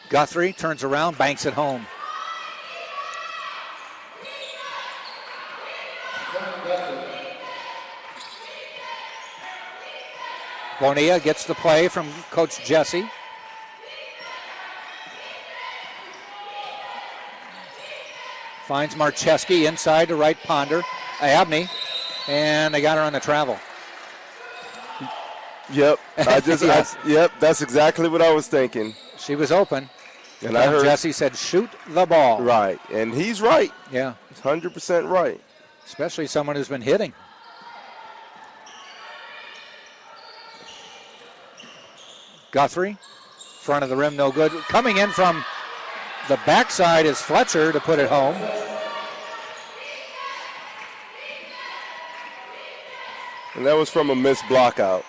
Guthrie turns around, banks it home. Bonilla gets the play from Coach Jesse. Finds Marcheski inside to right Ponder. Abney, and they got her on the travel. Yep, yep, that's exactly what I was thinking. She was open. And I heard Jesse said, shoot the ball. Right, and he's right. Yeah. He's 100% right. Especially someone who's been hitting. Guthrie, front of the rim, no good. Coming in from the backside is Fletcher to put it home. And that was from a missed block out.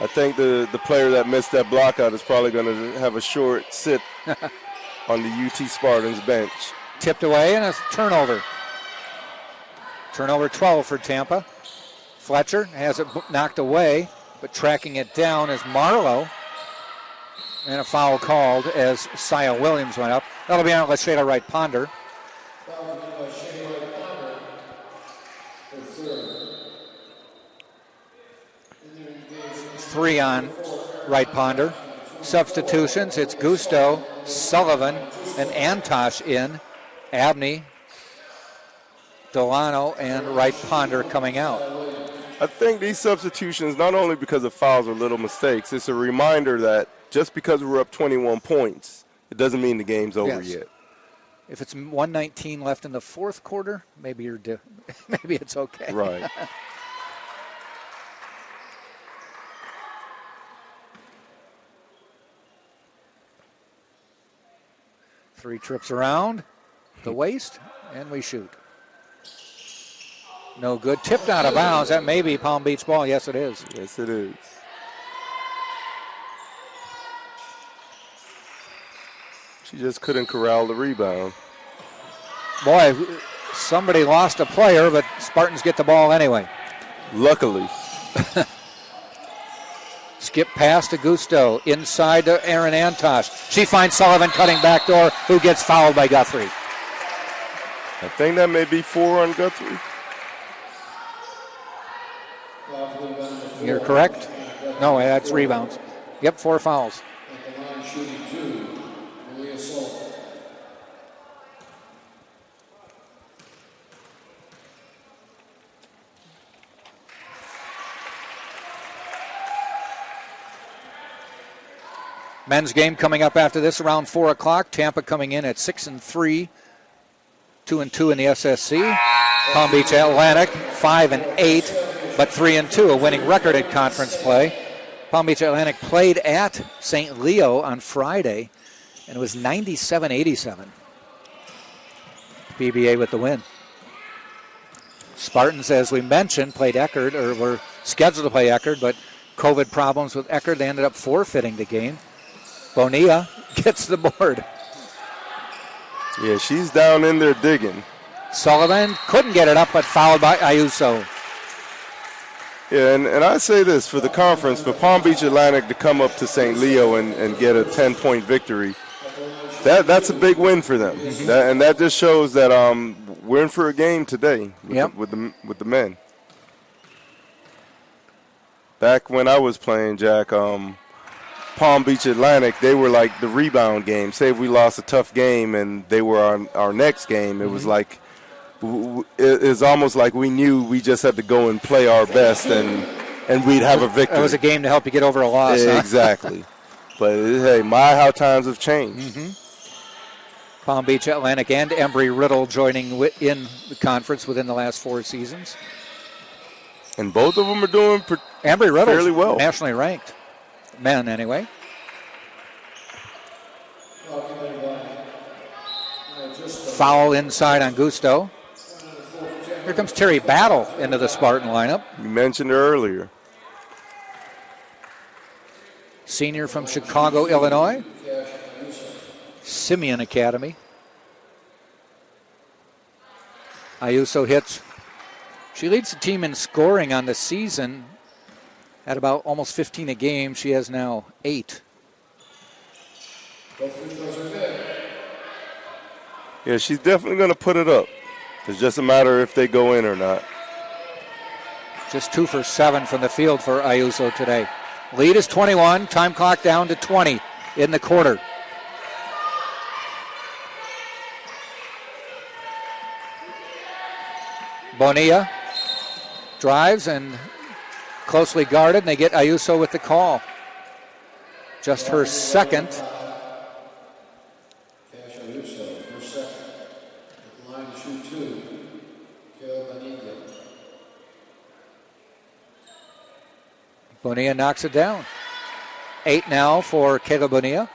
I think the player that missed that block out is probably going to have a short sit on the UT Spartans bench. Tipped away and a turnover. Turnover 12 for Tampa. Fletcher has it knocked away, but tracking it down is Marlowe. And a foul called as Sia Williams went up. That'll be on Lashayla Wright Ponder. 3 on Wright Ponder. Substitutions, it's Gusto, Sullivan, and Antosh in. Abney, Delano, and Wright Ponder coming out. I think these substitutions, not only because of fouls or little mistakes, it's a reminder that just because we're up 21 points, it doesn't mean the game's over yet. If it's 1:19 left in the fourth quarter, maybe maybe it's okay. Right. 3 trips around the waist, and we shoot. No good. Tipped out of bounds. That may be Palm Beach ball. Yes, it is. Yes, it is. She just couldn't corral the rebound. Boy, somebody lost a player, but Spartans get the ball anyway. Luckily. Skip pass to Gusto. Inside to Aaron Antosh. She finds Sullivan cutting back door, who gets fouled by Guthrie. I think that may be 4 on Guthrie. You're correct. No, that's rebounds. Yep, 4 fouls. At the line shooting 2, Malia Sullivan. Men's game coming up after this around 4 o'clock. Tampa coming in at 6-3, 2-2 in the SSC. Palm Beach Atlantic 5-8, but 3-2, a winning record at conference play. Palm Beach Atlantic played at St. Leo on Friday, and it was 97-87. PBA with the win. Spartans, as we mentioned, played Eckerd, or were scheduled to play Eckerd, but COVID problems with Eckerd, they ended up forfeiting the game. Bonilla gets the board. Yeah, she's down in there digging. Sullivan couldn't get it up, but fouled by Ayuso. Yeah, and I say this, for the conference, for Palm Beach Atlantic to come up to St. Leo and get a 10-point victory, that's a big win for them. Mm-hmm. And that just shows that we're in for a game today with the men. Back when I was playing, Jack, Palm Beach Atlantic, they were like the rebound game. Say if we lost a tough game and they were our next game, it was like, it's almost like we knew we just had to go and play our best and we'd have a victory. It was a game to help you get over a loss. Yeah, exactly. But hey, how times have changed. Mm-hmm. Palm Beach Atlantic and Embry-Riddle joining in the conference within the last 4 seasons. And both of them are doing Embry-Riddle's fairly well. Nationally ranked. Men, anyway. Foul inside on Gusto. Here comes Terry Battle into the Spartan lineup. You mentioned her earlier. Senior from Chicago, Illinois. Simeon Academy. Ayuso hits. She leads the team in scoring on the season at about almost 15 a game. She has now 8. Yeah, she's definitely going to put it up. It's just a matter if they go in or not. Just 2 for 7 from the field for Ayuso today. Lead is 21. Time clock down to 20 in the quarter. Bonilla drives and closely guarded, and they get Ayuso with the call. Just her second. Bonilla knocks it down. 8 now for Kayla Bonilla.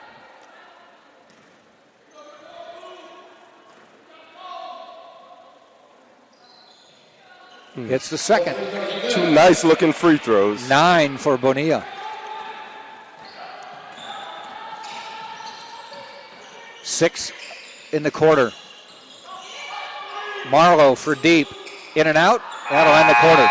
It's the second. 2 nice-looking free throws. 9 for Bonilla. 6 in the quarter. Marlowe for deep. In and out. That'll end the quarter.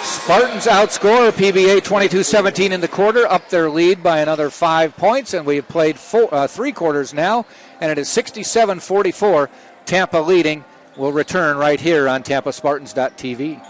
Spartans outscore PBA 22-17 in the quarter, up their lead by another 5 points, and we have played 3 quarters now, and it is 67-44, Tampa leading. We'll return right here on TampaSpartans.tv.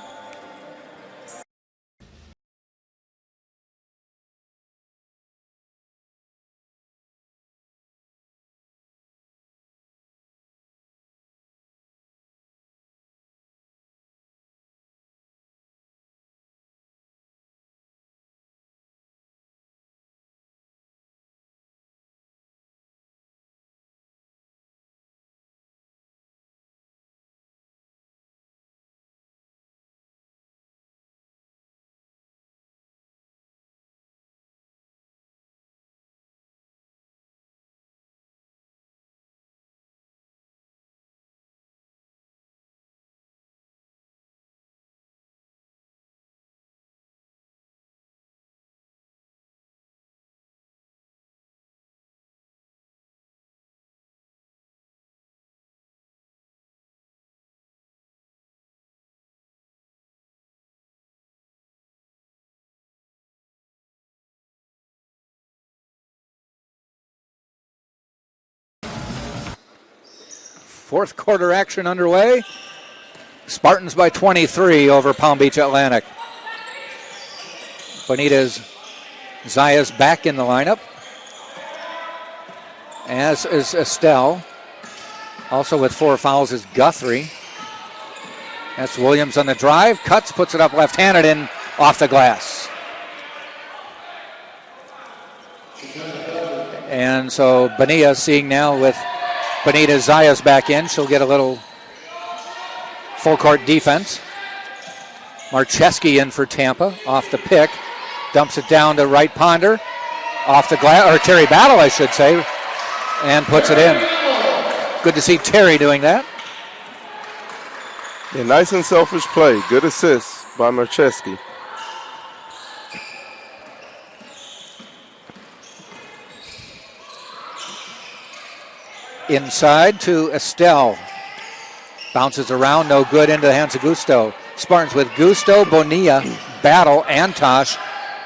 Fourth quarter action underway. Spartans by 23 over Palm Beach Atlantic. Benitez Zayas back in the lineup, as is Estelle. Also with 4 fouls is Guthrie. That's Williams on the drive. Cuts, puts it up left-handed and off the glass. And so Bonilla seeing now with Benita Zayas back in, she'll get a little full court defense. Marcheski in for Tampa, off the pick. Dumps it down to right Ponder. Off the glass, or Terry Battle, I should say, and puts it in. Good to see Terry doing that. Yeah, nice and selfish play. Good assist by Marcheski. Inside to Estelle. Bounces around, no good, into the hands of Gusto. Spartans with Gusto, Bonilla, Battle, Antosh,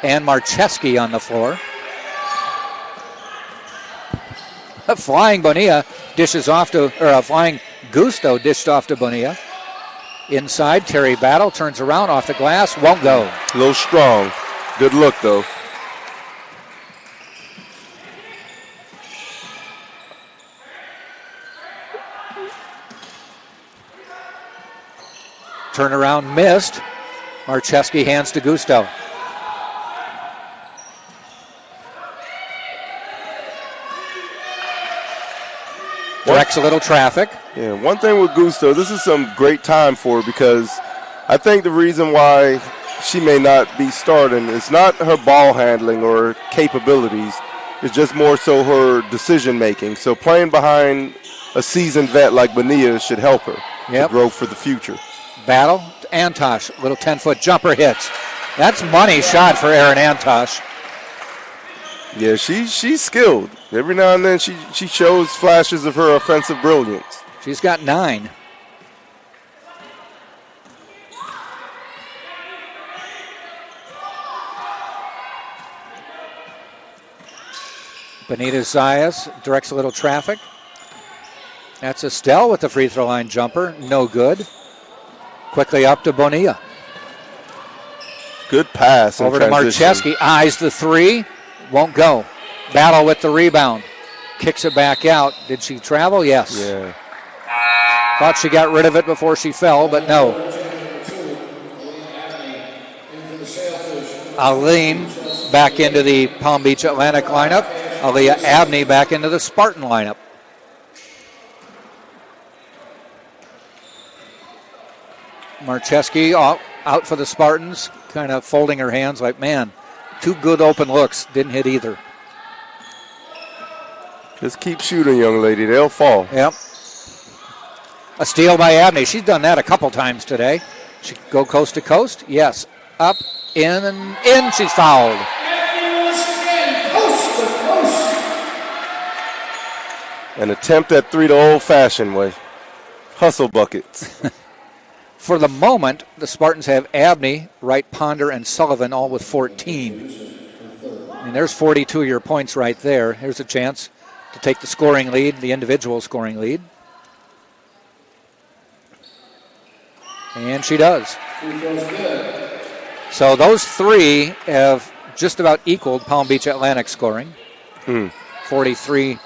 and Marcheski on the floor. A flying Bonilla dishes off to, or a flying Gusto dished off to Bonilla. Inside, Terry Battle turns around off the glass, won't go. A little strong. Good look, though. Turnaround missed. Marcheski hands to Gusto. Directs a little traffic. Yeah, one thing with Gusto, this is some great time for her because I think the reason why she may not be starting is not her ball handling or capabilities. It's just more so her decision making. So playing behind a seasoned vet like Bonilla should help her to grow for the future. Battle, Antosh, little 10-foot jumper hits. That's money shot for Aaron Antosh. Yeah, she's skilled. Every now and then she shows flashes of her offensive brilliance. She's got 9. Benita Zayas directs a little traffic. That's Estelle with the free throw line jumper. No good. Quickly up to Bonilla. Good pass. Over to Marcheski. Eyes the 3. Won't go. Battle with the rebound. Kicks it back out. Did she travel? Yes. Yeah. Thought she got rid of it before she fell, but no. Aline back into the Palm Beach Atlantic lineup. Aaliyah Abney back into the Spartan lineup. Marcheski out for the Spartans, kind of folding her hands like, man, 2 good open looks. Didn't hit either. Just keep shooting, young lady. They'll fall. Yep. A steal by Abney. She's done that a couple times today. She go coast to coast. Yes. Up, in, and in. She's fouled. An attempt at 3 the old-fashioned way. Hustle buckets. For the moment, the Spartans have Abney, Wright, Ponder, and Sullivan all with 14. And there's 42-year points right there. Here's a chance to take the scoring lead, the individual scoring lead. And she does. So those 3 have just about equaled Palm Beach Atlantic scoring. 43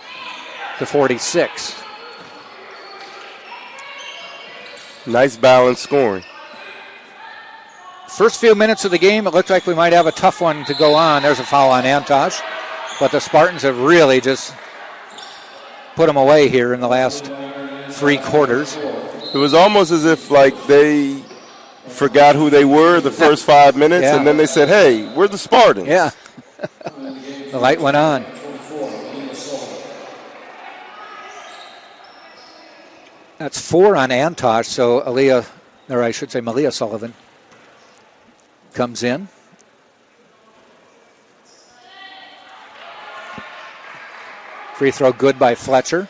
to 46. Nice balanced scoring. First few minutes of the game, it looked like we might have a tough one to go on. There's a foul on Antosh. But the Spartans have really just put them away here in the last 3 quarters. It was almost as if like they forgot who they were the first 5 minutes, and then they said, hey, we're the Spartans. Yeah. The light went on. That's 4 on Antosh, so Malia Sullivan comes in. Free throw good by Fletcher.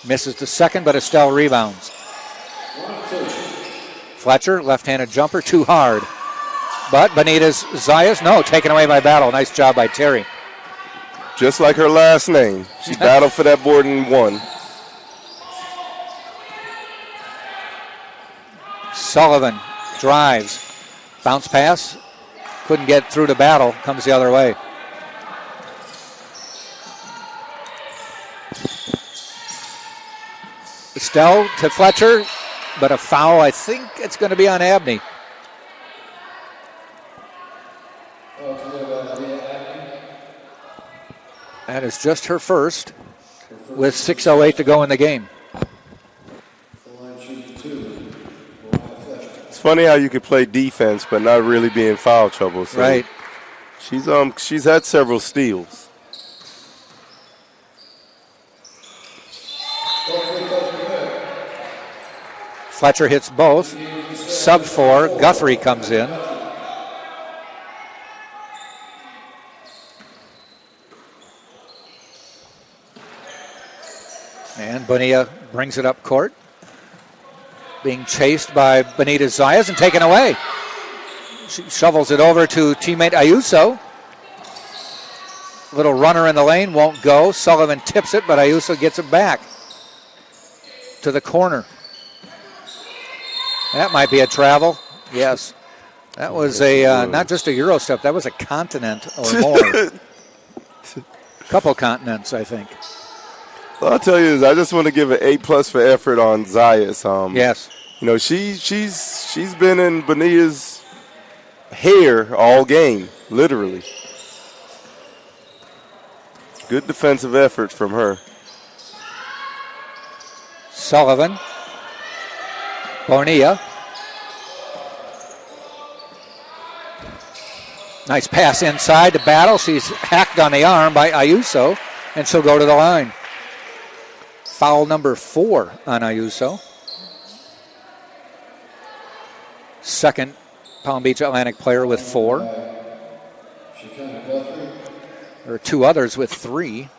Misses the second, but Estelle rebounds. Fletcher, left-handed jumper, too hard. But Benitez Zayas, no, taken away by Battle. Nice job by Terry. Just like her last name. She battled for that board and won. Sullivan drives. Bounce pass. Couldn't get through to Battle. Comes the other way. Estelle to Fletcher, but a foul. I think it's going to be on Abney. That is just her first with 6:08 to go in the game. It's funny how you could play defense but not really be in foul trouble. So right. She's had several steals. Fletcher hits both. Sub 4. Guthrie comes in. And Bonilla brings it up court. Being chased by Benitez Zayas and taken away. She shovels it over to teammate Ayuso. Little runner in the lane, won't go. Sullivan tips it, but Ayuso gets it back to the corner. That might be a travel. Yes. That was a not just a Euro step, that was a continent or more. Couple continents, I think. Well, I'll tell you this, I just want to give an A+ for effort on Zayas. Yes. You know, she's been in Bonilla's hair all game, literally. Good defensive effort from her. Sullivan. Bonilla. Nice pass inside to Battle. She's hacked on the arm by Ayuso, and she'll go to the line. Foul number 4 on Ayuso. Second Palm Beach Atlantic player with 4. There are 2 others with 3.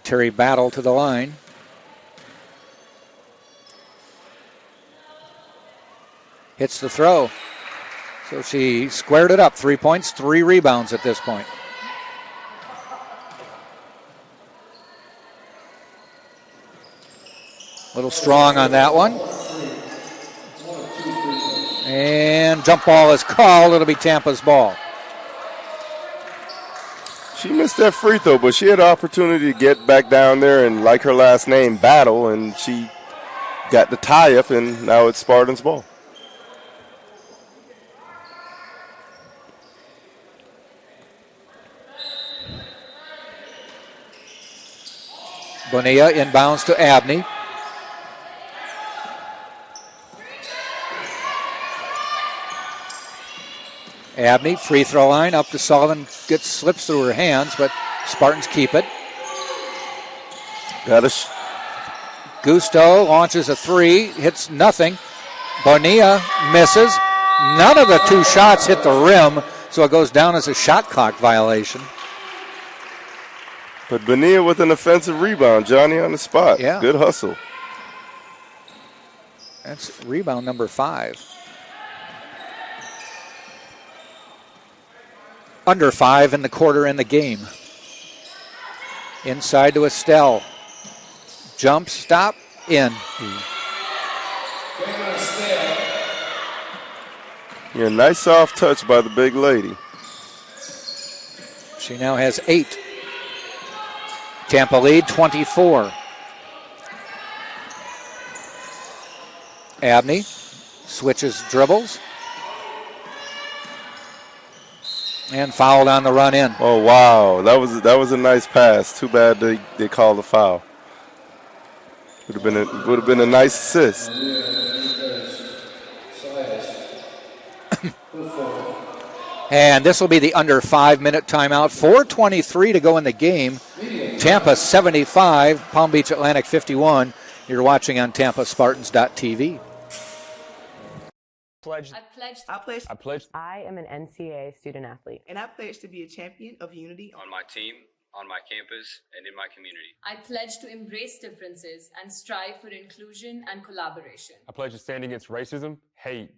Terry Battle to the line. Hits the throw. So she squared it up. 3 points, 3 rebounds at this point. A little strong on that one. And jump ball is called. It'll be Tampa's ball. She missed that free throw, but she had an opportunity to get back down there and, like her last name, battle, and she got the tie up, and now it's Spartans' ball. Bonilla inbounds to Abney. Abney, free throw line, up to Sullivan, slips through her hands, but Spartans keep it. Gusto launches a 3, hits nothing. Bonilla misses. None of the 2 shots hit the rim, so it goes down as a shot clock violation. But Bonilla with an offensive rebound. Johnny on the spot. Yeah. Good hustle. That's rebound number 5. Under 5 in the quarter in the game. Inside to Estelle. Jump, stop, in. Yeah, nice soft touch by the big lady. She now has 8. Tampa lead 24. Abney switches dribbles. And fouled on the run in. Oh, wow. That was a nice pass. Too bad they called the foul. Would have been a nice assist. And this will be the under 5-minute timeout. 4:23 to go in the game. Tampa 75, Palm Beach Atlantic 51. You're watching on TampaSpartans.tv. I am an NCAA student athlete. And I pledge to be a champion of unity on my team. on my campus and in my community. I pledge to embrace differences and strive for inclusion and collaboration. I pledge to stand against racism, hate,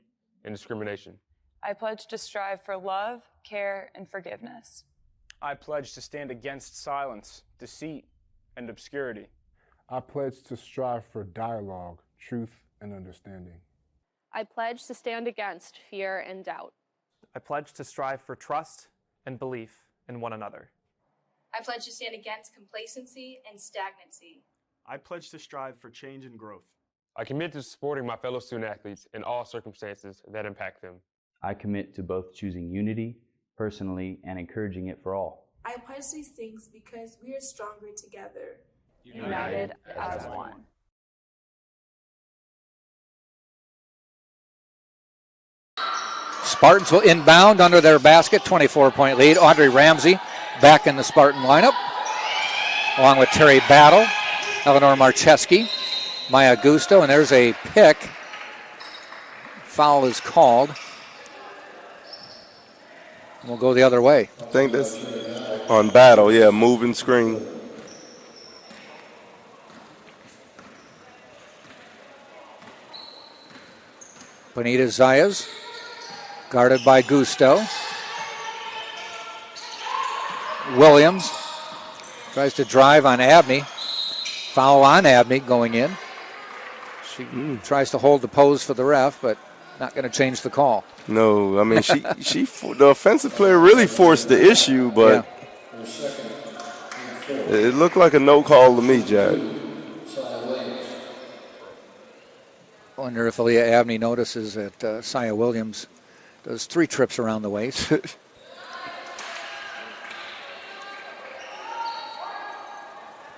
and discrimination. I pledge to strive for love, care, and forgiveness. I pledge to stand against silence, deceit, and obscurity. I pledge to strive for dialogue, truth, and understanding. I pledge to stand against fear and doubt. I pledge to strive for trust and belief in one another. I pledge to stand against complacency and stagnancy. I pledge to strive for change and growth. I commit to supporting my fellow student athletes in all circumstances that impact them. I commit to both choosing unity personally and encouraging it for all. I pledge these things because we are stronger together. United as one. Spartans will inbound under their basket, 24-point lead. Audrey Ramsey back in the Spartan lineup, along with Terry Battle, Eleanor Marcheski, Maya Gusto, and there's a pick. Foul is called. We'll go the other way. I think that's on Battle, yeah, moving screen. Bonita Zayas, guarded by Gusto. Williams tries to drive on Abney. Foul on Abney going in. She tries to hold the pose for the ref, but not going to change the call. No, I mean, the offensive player really forced the issue, but it looked like a no call to me, Jack. I wonder if Aaliyah Abney notices that Saya Williams does 3 trips around the waist.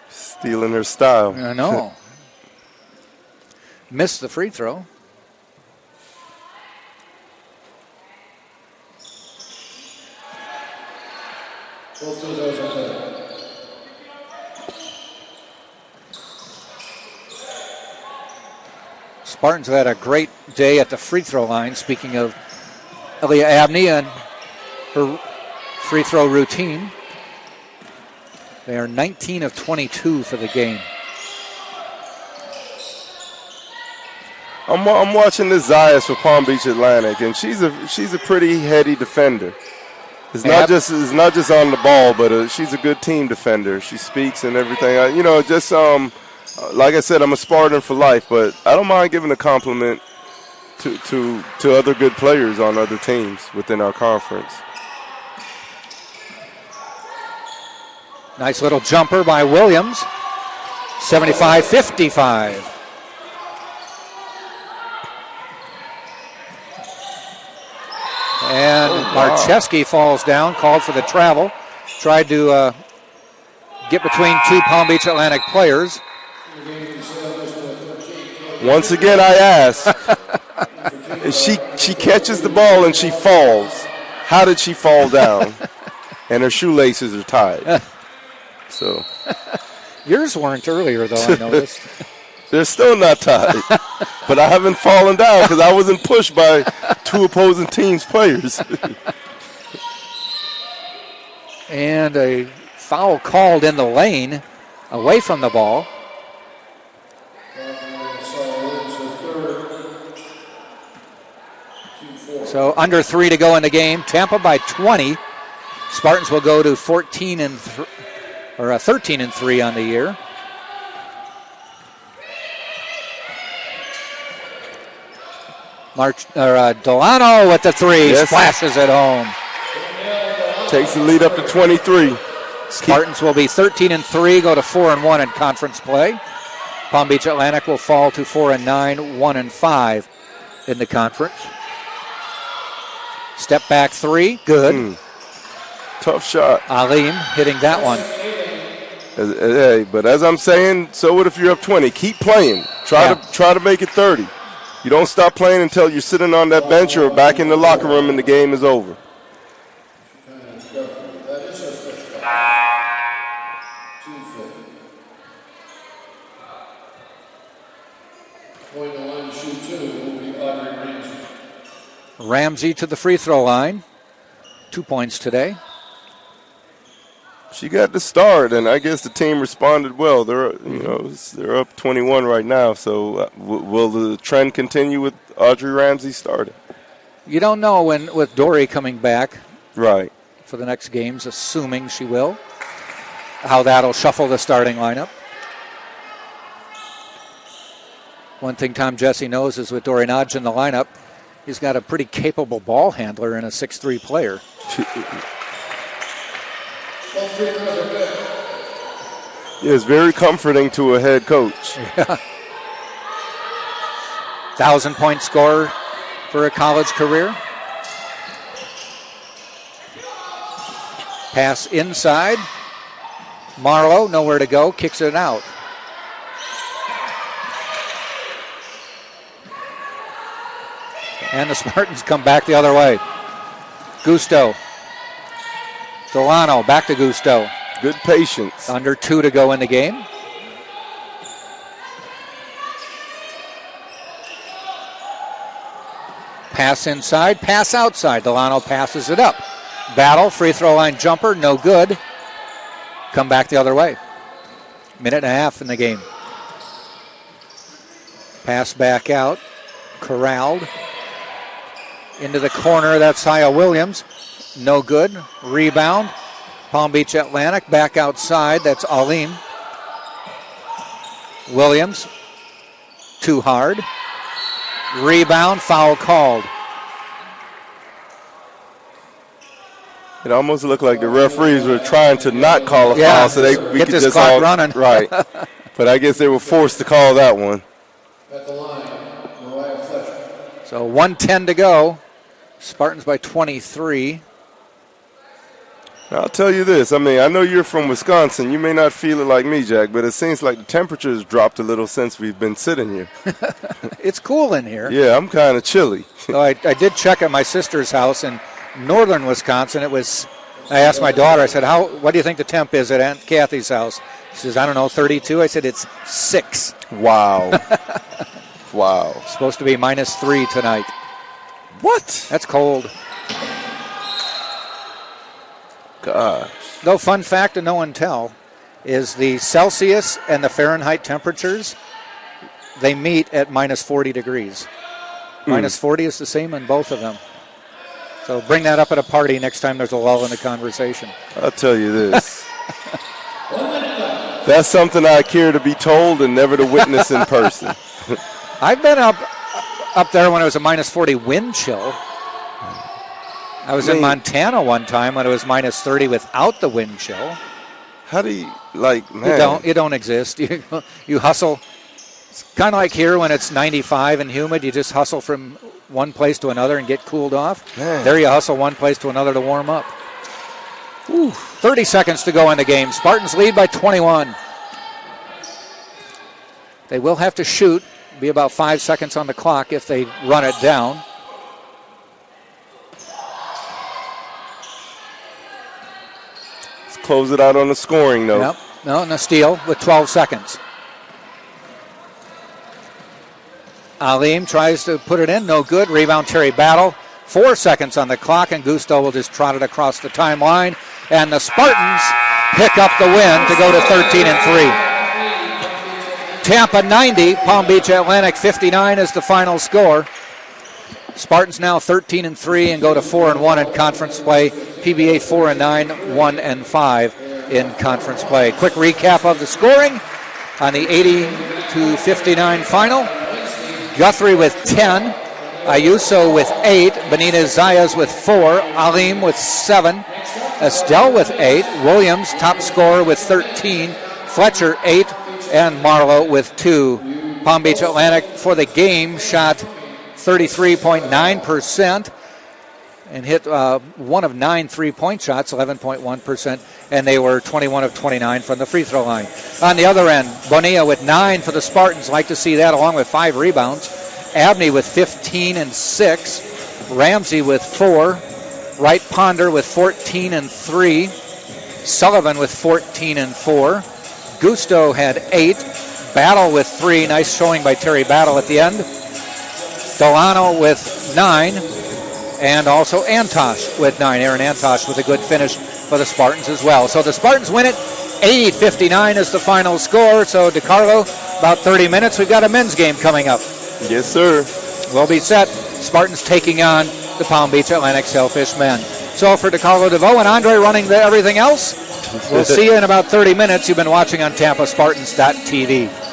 Stealing her style. I know. Missed the free throw. Spartans have had a great day at the free throw line. Speaking of Aaliyah Abney and her free throw routine, they are 19 of 22 for the game. I'm watching this Zayas for Palm Beach Atlantic, and she's a pretty heady defender. It's not just on the ball, but she's a good team defender. She speaks and everything. Like I said, I'm a Spartan for life, but I don't mind giving a compliment to other good players on other teams within our conference. Nice little jumper by Williams. 75-55. And Marcheski falls down, called for the travel. Tried to get between 2 Palm Beach Atlantic players. Once again, I ask, she catches the ball and she falls. How did she fall down? And her shoelaces are tied. So, yours weren't earlier, though, I noticed. They're still not tied. But I haven't fallen down because I wasn't pushed by 2 opposing teams' players. And a foul called in the lane, away from the ball. So under 3 to go in the game. Tampa by 20. Spartans will go to 13 and 3 on the year. Delano with the 3, yes. Splashes it home. Takes the lead up to 23. Spartans will be 13 and 3, go to 4 and 1 in conference play. Palm Beach Atlantic will fall to 4 and 9, 1 and 5 in the conference. Step back 3, good. Tough shot. Alim hitting that one. Hey, but as I'm saying, so what if you're up 20? Keep playing. Try to make it 30. You don't stop playing until you're sitting on that bench or back in the locker room and the game is over. Ramsey to the free throw line. 2 points today. She got the start, and I guess the team responded well. They're up 21 right now. So will the trend continue with Audrey Ramsey starting? You don't know with Dory coming back. Right. For the next games, assuming she will, how that'll shuffle the starting lineup. One thing Tom Jesse knows is with Dory Nodge in the lineup, he's got a pretty capable ball handler and a 6'3" player. Yeah, it's very comforting to a head coach. Yeah. 1,000-point scorer for a college career. Pass inside. Marlowe, nowhere to go, kicks it out. And the Spartans come back the other way. Gusto. Delano, back to Gusto. Good patience. Under 2 to go in the game. Pass inside, pass outside. Delano passes it up. Battle, free throw line jumper, no good. Come back the other way. Minute and a half in the game. Pass back out. Corralled. Into the corner, that's Haya Williams. No good. Rebound. Palm Beach Atlantic back outside. That's Alim. Williams. Too hard. Rebound. Foul called. It almost looked like the referees were trying to not call a foul so we get could this just clock running. Right. But I guess they were forced to call that one. At the line, Mariah Fletcher. So 1:10 to go. Spartans by 23. Now, I'll tell you this. I mean, I know you're from Wisconsin. You may not feel it like me, Jack, but it seems like the temperature has dropped a little since we've been sitting here. It's cool in here. Yeah, I'm kind of chilly. So I did check at my sister's house in northern Wisconsin. I asked my daughter, I said, what do you think the temp is at Aunt Kathy's house? She says, I don't know, 32. I said, it's 6. Wow. Wow. It's supposed to be -3 tonight. What? That's cold. Gosh. Though, fun fact and no one tell is the Celsius and the Fahrenheit temperatures, they meet at -40 degrees. -40 is the same in both of them. So bring that up at a party next time there's a lull in the conversation. I'll tell you this. That's something I care to be told and never to witness in person. I've been up there when it was a -40 wind chill. I was in Montana one time when it was -30 without the wind chill. How do you, man? You don't exist. You hustle. It's kind of like here when it's 95 and humid. You just hustle from one place to another and get cooled off. Man. There you hustle one place to another to warm up. 30 seconds to go in the game. Spartans lead by 21. They will have to shoot. Be about 5 seconds on the clock if they run it down. Let's close it out on the scoring note. Yep. No, and a steal with 12 seconds. Alim tries to put it in. No good. Rebound, Terry Battle. 4 seconds on the clock, and Gusto will just trot it across the timeline. And the Spartans pick up the win to go to 13-3. Tampa 90, Palm Beach Atlantic 59 is the final score. Spartans now 13-3 and go to 4-1 in conference play. PBA 4-9, 1-5 in conference play. Quick recap of the scoring on the 80-59 final. Guthrie with 10, Ayuso with 8, Benita Zayas with 4, Alim with 7, Estelle with 8, Williams top scorer with 13, Fletcher 8, and Marlowe with 2. Palm Beach Atlantic for the game shot 33.9% and hit 1 of 9 3-point shots, 11.1%, and they were 21 of 29 from the free throw line. On the other end, Bonilla with 9 for the Spartans. Like to see that, along with 5 rebounds. Abney with 15 and 6. Ramsey with 4. Wright Ponder with 14 and 3. Sullivan with 14 and 4. Gusto had 8. Battle with 3. Nice showing by Terry Battle at the end. Delano with 9. and also Antosh with 9. Aaron Antosh with a good finish for the Spartans as well. So the Spartans win it. 80-59 is the final score. So, DeCarlo, about 30 minutes. We've got a men's game coming up. Yes, sir. We'll be set. Spartans taking on the Palm Beach Atlantic Sailfish men. So for DeCarlo DeVoe and Andre running everything else, we'll see you in about 30 minutes. You've been watching on TampaSpartans.tv.